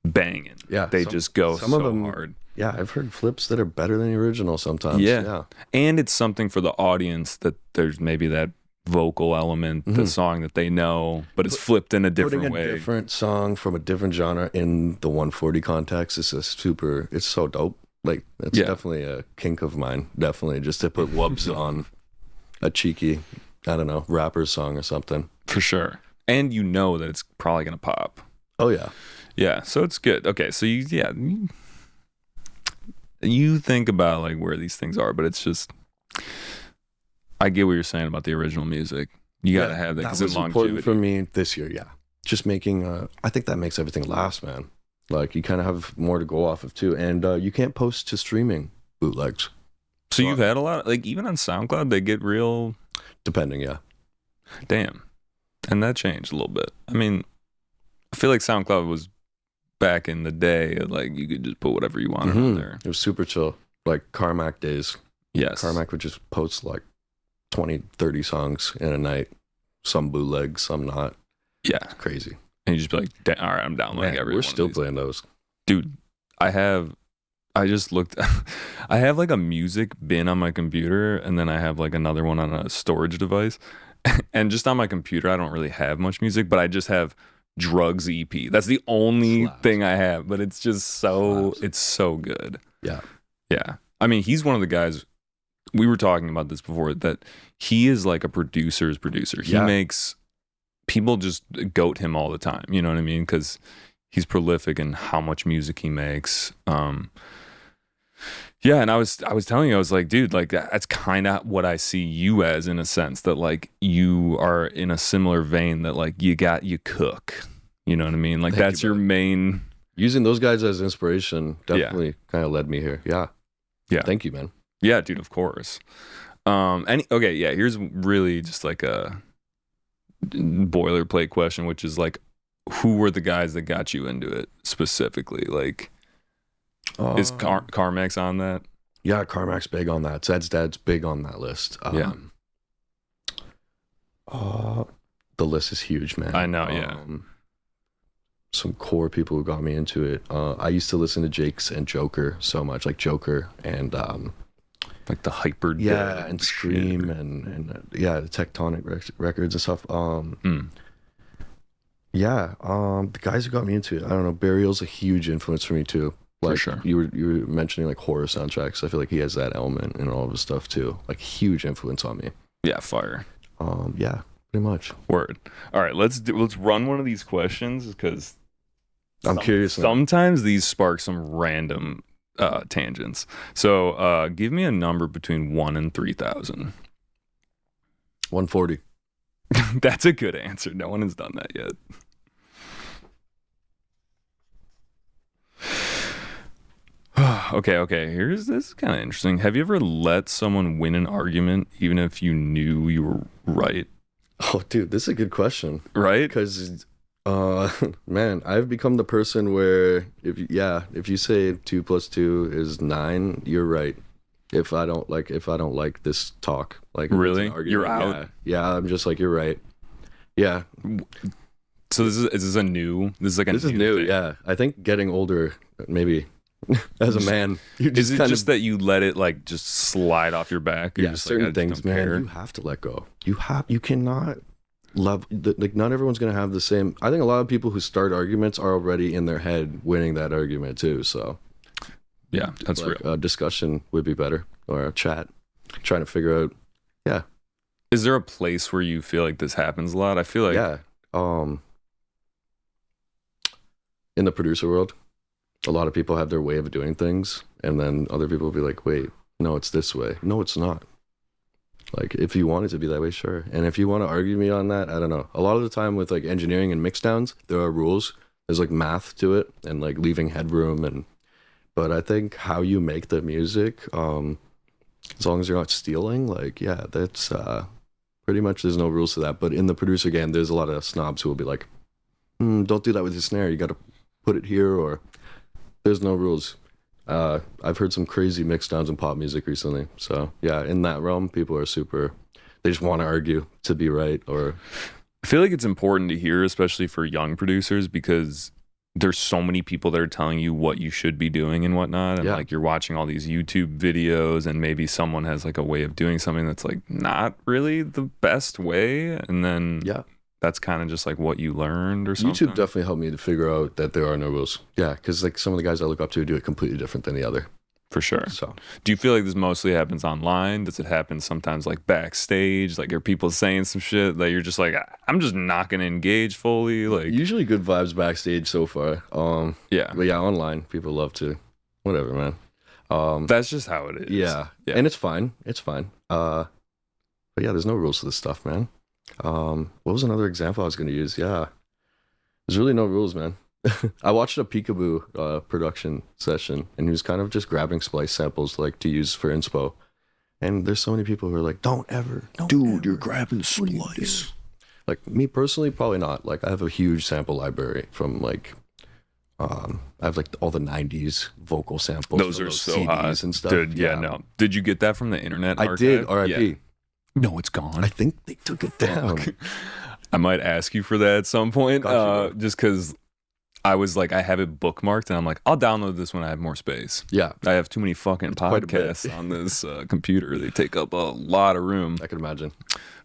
banging. Yeah, they just go some so of them, hard. Yeah, I've heard flips that are better than the original sometimes. Yeah, and it's something for the audience that there's maybe that vocal element, the song that they know, but it's flipped in a different way. Putting a different song from a different genre in the 140 context is it's so dope. Like, it's definitely a kink of mine. Definitely, just to put wubs on a cheeky, I don't know, rapper song or something. For sure. And you know that it's probably going to pop. Oh, yeah. Yeah, so it's good. Okay, so you think about like where these things are, but it's just, I get what you're saying about the original music. You got to have that because it's longevity. Important for me this year, just making, I think that makes everything last, man. Like, you kind of have more to go off of too, and you can't post to streaming bootlegs. So you've had a lot, like even on SoundCloud, they get real. Depending, yeah. Damn, and that changed a little bit. I mean, I feel like SoundCloud was back in the day, like you could just put whatever you wanted on there. It was super chill, like Carmack days. Yes, Carmack would just post like 20, 30 songs in a night. Some bootlegs, some not. Yeah, it's crazy. And you just be like, all right, I'm downloading every one. We're still playing those. Dude, I just looked, I have like a music bin on my computer, and then I have like another one on a storage device. And just on my computer, I don't really have much music, but I just have Drugs EP. That's the only thing I have, but it's just it's so good. Yeah. Yeah. I mean, he's one of the guys, we were talking about this before, that he is like a producer's producer. He makes, people just goat him all the time. You know what I mean? Because he's prolific in how much music he makes. Yeah, and I was telling you, I was like, dude, like that's kind of what I see you as, in a sense that like you are in a similar vein, that like you cook. You know what I mean? Like that's your main. Using those guys as inspiration definitely kind of led me here. Yeah. Yeah. Thank you, man. Yeah, dude, of course. Here's really just like a boilerplate question, which is like, who were the guys that got you into it specifically? Like, is Carmack's on that? Yeah, Carmack's big on that. Zeds big on that list. The list is huge, man. I know, yeah. Some core people who got me into it. I used to listen to Jake's and Joker so much, like Joker and Like the hyper and Scream and the Tectonic records and stuff. The guys who got me into it, I don't know. Burial's a huge influence for me too. Like, for sure. You were mentioning like horror soundtracks. I feel like he has that element in all of his stuff too. Like huge influence on me. Yeah, fire. Pretty much. Word. All right, let's run one of these questions because I'm curious. Sometimes these spark some random tangents. So give me a number between 1 and 3,000. 140. That's a good answer. No one has done that yet. Okay. This is kind of interesting. Have you ever let someone win an argument even if you knew you were right? Oh, dude, this is a good question. Right? Because, man, I've become the person where if you say 2 + 2 is 9, you're right. If I don't like this talk, like really, you're out. Yeah, I'm just like, you're right. Yeah. So is this a new? This is like a this new is new. thing. Yeah, I think getting older, maybe as a man, you just is it just that you let it like just slide off your back? Yeah, certain things, man, you have to let go. You cannot love. Like, not everyone's gonna have the same. I think a lot of people who start arguments are already in their head winning that argument too. So. Yeah, that's real. A discussion would be better, or a chat, trying to figure out. Yeah. Is there a place where you feel like this happens a lot? I feel like in the producer world, a lot of people have their way of doing things, and then other people will be like, "Wait, no, it's this way. No, it's not." Like, if you want it to be that way, sure. And if you want to argue me on that, I don't know. A lot of the time with like engineering and mixdowns, there are rules. There's like math to it, and like leaving headroom and. But I think how you make the music, as long as you're not stealing, like, yeah, that's pretty much there's no rules to that. But in the producer game, there's a lot of snobs who will be like, don't do that with your snare. You got to put it here, or there's no rules. I've heard some crazy mixdowns in pop music recently. So, yeah, in that realm, people are they just want to argue to be right. Or I feel like it's important to hear, especially for young producers, because there's so many people that are telling you what you should be doing and whatnot, and like you're watching all these YouTube videos, and maybe someone has like a way of doing something that's like not really the best way, and then that's kind of just like what you learned or something. YouTube definitely helped me to figure out that there are no rules. Yeah, because like some of the guys I look up to do it completely different than the other. For sure. So, do you feel like this mostly happens online? Does it happen sometimes like backstage? Like, are people saying some shit that you're just like, I'm just not gonna engage fully? Like, usually good vibes backstage so far. But yeah, online people love to, whatever, man. That's just how it is. Yeah, and it's fine. But yeah, there's no rules to this stuff, man. What was another example I was gonna use? Yeah, there's really no rules, man. I watched a Peekaboo production session, and he was kind of just grabbing splice samples like to use for inspo. And there's so many people who are like, don't ever, you're grabbing splice. Like, me personally, probably not. Like, I have a huge sample library from like, I have like all the 90s vocal samples. Those are so hot and stuff. Dude, no. Did you get that from the internet archive? I did, R.I.P. Yeah. No, it's gone. I think they took it down. I might ask you for that at some point, just because I was like, I have it bookmarked, and I'm like, I'll download this when I have more space. Yeah. I have too many fucking podcasts on this computer. They take up a lot of room. I can imagine.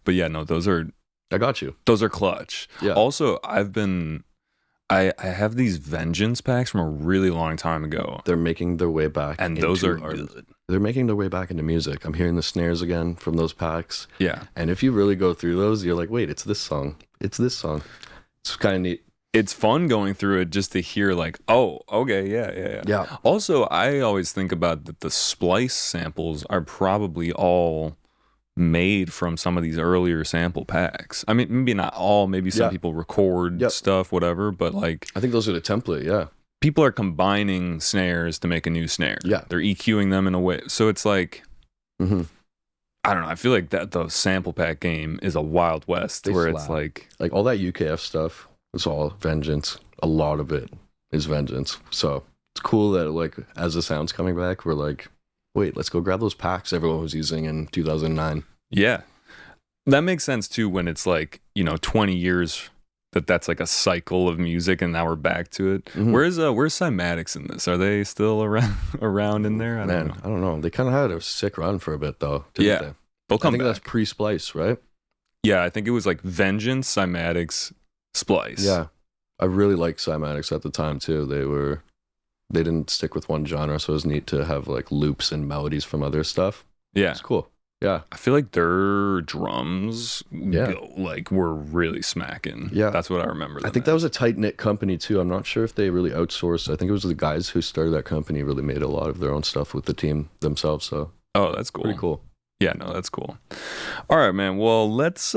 But yeah, no, I got you. Those are clutch. Yeah. Also, I have these Vengeance packs from a really long time ago. They're making their way back. And those are good. They're making their way back into music. I'm hearing the snares again from those packs. Yeah. And if you really go through those, you're like, wait, it's this song. It's this song. It's kind of neat. It's fun going through it just to hear like, oh, okay, yeah. Also, I always think about that the splice samples are probably all made from some of these earlier sample packs. I mean, maybe not all, maybe some people record stuff, whatever, but like, I think those are the template, yeah. People are combining snares to make a new snare. Yeah. They're EQing them in a way. So it's like, I don't know, I feel like that the sample pack game is a Wild West where it's like all that UKF stuff, it's all Vengeance. A lot of it is Vengeance. So it's cool that like as the sound's coming back, we're like, wait, let's go grab those packs everyone was using in 2009. Yeah. That makes sense too when it's like, 20 years that's like a cycle of music and now we're back to it. Mhm. Where's Cymatics in this? Are they still around in there? I don't know. They kind of had a sick run for a bit though. Yeah. They? They'll come I think back. that's pre-Splice, right? Yeah, I think it was like Vengeance, Cymatics, Splice. Yeah. I really liked Cymatics at the time too. They didn't stick with one genre, so it was neat to have like loops and melodies from other stuff. Yeah. It's cool. Yeah. I feel like their drums Yeah. were really smacking. Yeah. That's what I remember. I think that was a tight-knit company too. I'm not sure if they really outsourced. I think it was the guys who started that company really made a lot of their own stuff with the team themselves. So that's cool. Pretty cool. Yeah, no, that's cool. All right, man. Well, let's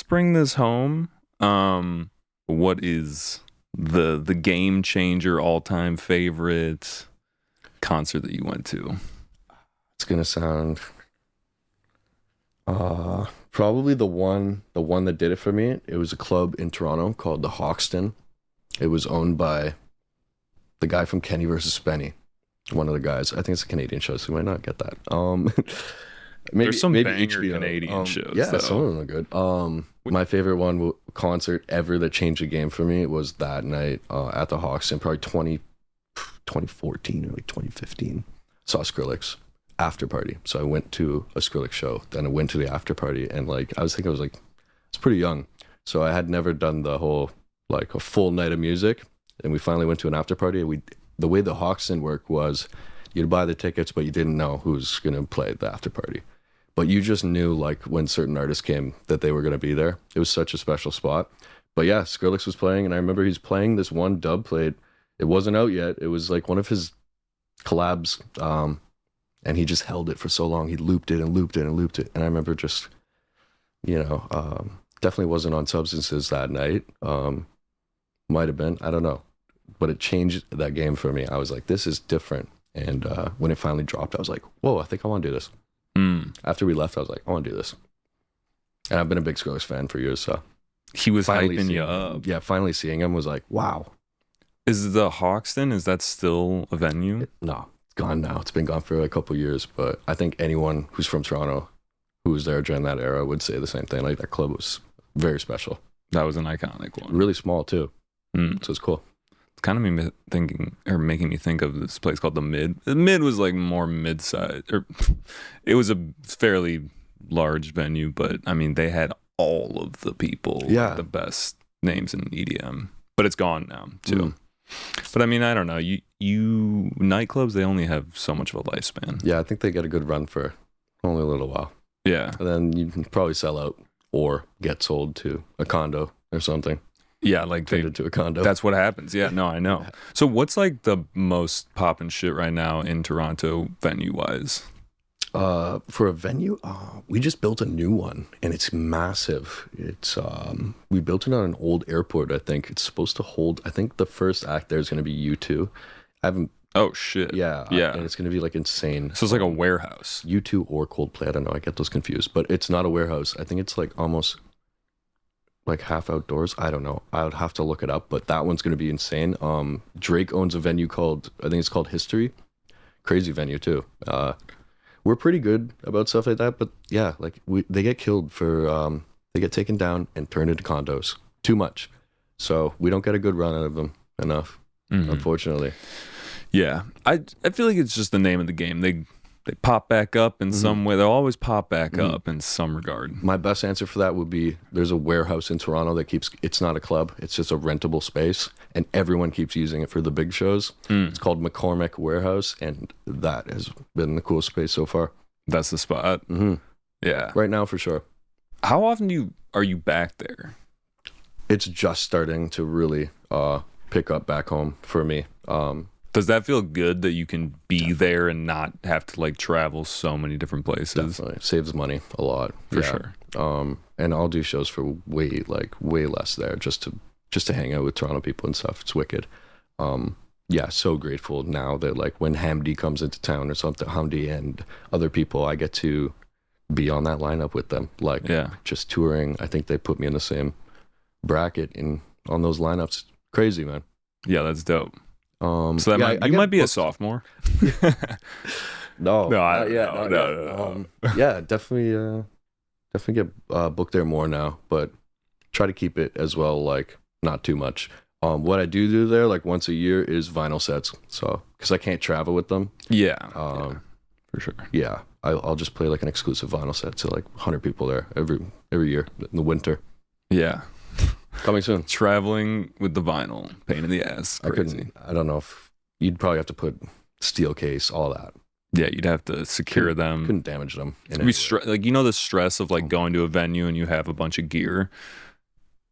bring this home. What is the game changer all-time favorite concert that you went to? It's gonna sound probably the one that did it for me. It was a club in Toronto called the Hoxton. It was owned by the guy from Kenny versus Spenny. One of the guys. I think it's a Canadian show, so you might not get that. There's some banger HBO. Canadian shows. Yeah, though. some of them are good. My favorite concert ever that changed the game for me was that night at the Hoxton, probably 2014 or like 2015. Saw Skrillex after party. So I went to a Skrillex show, then I went to the after party, and like I was pretty young, so I had never done the whole like a full night of music, and we finally went to an after party. The way the Hoxton worked was you'd buy the tickets, but you didn't know who's gonna play at the after party, but you just knew like when certain artists came that they were gonna be there. It was such a special spot. But yeah, Skrillex was playing, and I remember he's playing this one dub plate. It wasn't out yet. It was like one of his collabs. And he just held it for so long. He looped it and looped it and looped it. And I remember just, definitely wasn't on substances that night. Might have been, I don't know. But it changed that game for me. I was like, this is different. And when it finally dropped, I was like, whoa, I think I want to do this. After we left, I was like, I want to do this. And I've been a big Skrillex fan for years, so. He was hyping you up. Yeah, finally seeing him was like, wow. Is the Hoxton, is that still a venue? No. Gone now. It's been gone for a couple years, but I think anyone who's from Toronto who was there during that era would say the same thing. Like that club was very special. That was an iconic one. Really small too. So it's cool. It's kind of making me think of this place called the Mid. The Mid was like more mid-size, or it was a fairly large venue, but I mean they had all of the people, like the best names in EDM. But it's gone now too. But I mean, I don't know. You nightclubs, they only have so much of a lifespan. Yeah, I think they get a good run for only a little while. Yeah. And then you can probably sell out or get sold to a condo or something. Yeah, like turned into a condo. That's what happens. Yeah, no, I know. So what's like the most poppin' shit right now in Toronto venue wise? For a venue, we just built a new one and it's massive. It's we built it on an old airport. I think it's supposed to hold. I think the first act there is going to be U2. I haven't. Oh shit. Yeah. And it's going to be like insane. So it's like a warehouse. U2 or Coldplay. I don't know. I get those confused. But it's not a warehouse. I think it's like almost like half outdoors. I don't know. I would have to look it up. But that one's going to be insane. Drake owns a venue called, I think it's called History. Crazy venue too. We're pretty good about stuff like that, but yeah, like they get killed for they get taken down and turned into condos too much, so we don't get a good run out of them enough, unfortunately. Yeah, I feel like it's just the name of the game. They pop back up in some way. They'll always pop back up in some regard. My best answer for that would be there's a warehouse in Toronto that it's not a club, it's just a rentable space, and everyone keeps using it for the big shows. It's called McCormick Warehouse, and that has been the coolest space so far. That's the spot. Yeah, right now for sure. How often are you back there? It's just starting to really pick up back home for me. Does that feel good that you can be there and not have to like travel so many different places? Definitely saves money a lot for sure. And I'll do shows for way less there just to hang out with Toronto people and stuff. It's wicked. Yeah, so grateful now that like when Hamdi comes into town or something, Hamdi and other people, I get to be on that lineup with them. Like just touring. I think they put me in the same bracket on those lineups. Crazy, man. Yeah, that's dope. So that you might be a sophomore. No, no. yeah, definitely. definitely get booked there more now, but try to keep it as well, like not too much. What I do there, like once a year, is vinyl sets. So because I can't travel with them, Yeah, for sure. Yeah, I'll just play like an exclusive vinyl set to like 100 people there every year in the winter. Yeah. Coming soon. Traveling with the vinyl, pain in the ass. Crazy. I don't know if you'd probably have to put steel case, all that. Yeah, you'd have to secure them. Couldn't damage them. Like, you know, the stress of like going to a venue and you have a bunch of gear.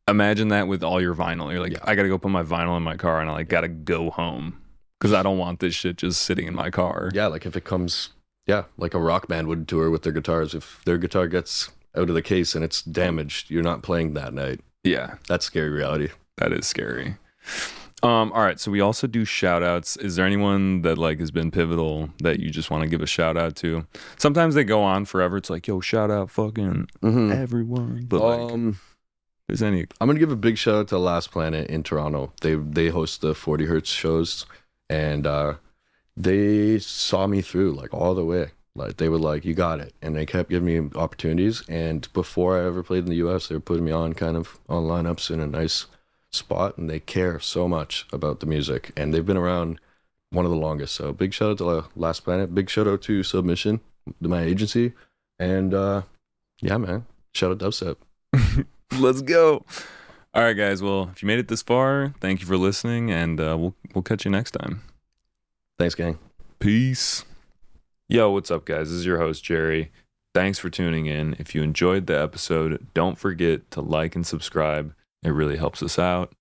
Imagine that with all your vinyl. You're like, I gotta go put my vinyl in my car, and I like gotta go home because I don't want this shit just sitting in my car. Yeah, like if it comes, like a rock band would tour with their guitars. If their guitar gets out of the case and it's damaged, you're not playing that night. Yeah, that's scary reality. That is scary. All right, so we also do shout outs. Is there anyone that like has been pivotal that you just want to give a shout out to? Sometimes they go on forever. It's like, yo, shout out fucking everyone. But like, there's any, I'm gonna give a big shout out to Last Planet in Toronto. They host the 40 Hertz shows, and they saw me through like all the way. Like they were like, you got it, and they kept giving me opportunities. And before I ever played in the US, they were putting me on kind of on lineups in a nice spot, and they care so much about the music, and they've been around one of the longest. So big shout out to Last Planet, big shout out to Submission, my agency, and yeah, man, shout out Dubstep. Let's go. All right, guys, well, if you made it this far, thank you for listening, and we'll catch you next time. Thanks, gang. Peace. Yo, what's up, guys? This is your host, Jerry. Thanks for tuning in. If you enjoyed the episode, don't forget to like and subscribe. It really helps us out.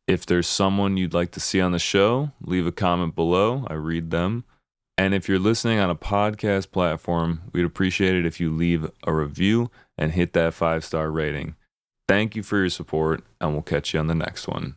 If there's someone you'd like to see on the show, leave a comment below. I read them. And if you're listening on a podcast platform, we'd appreciate it if you leave a review and hit that 5-star rating. Thank you for your support, and we'll catch you on the next one.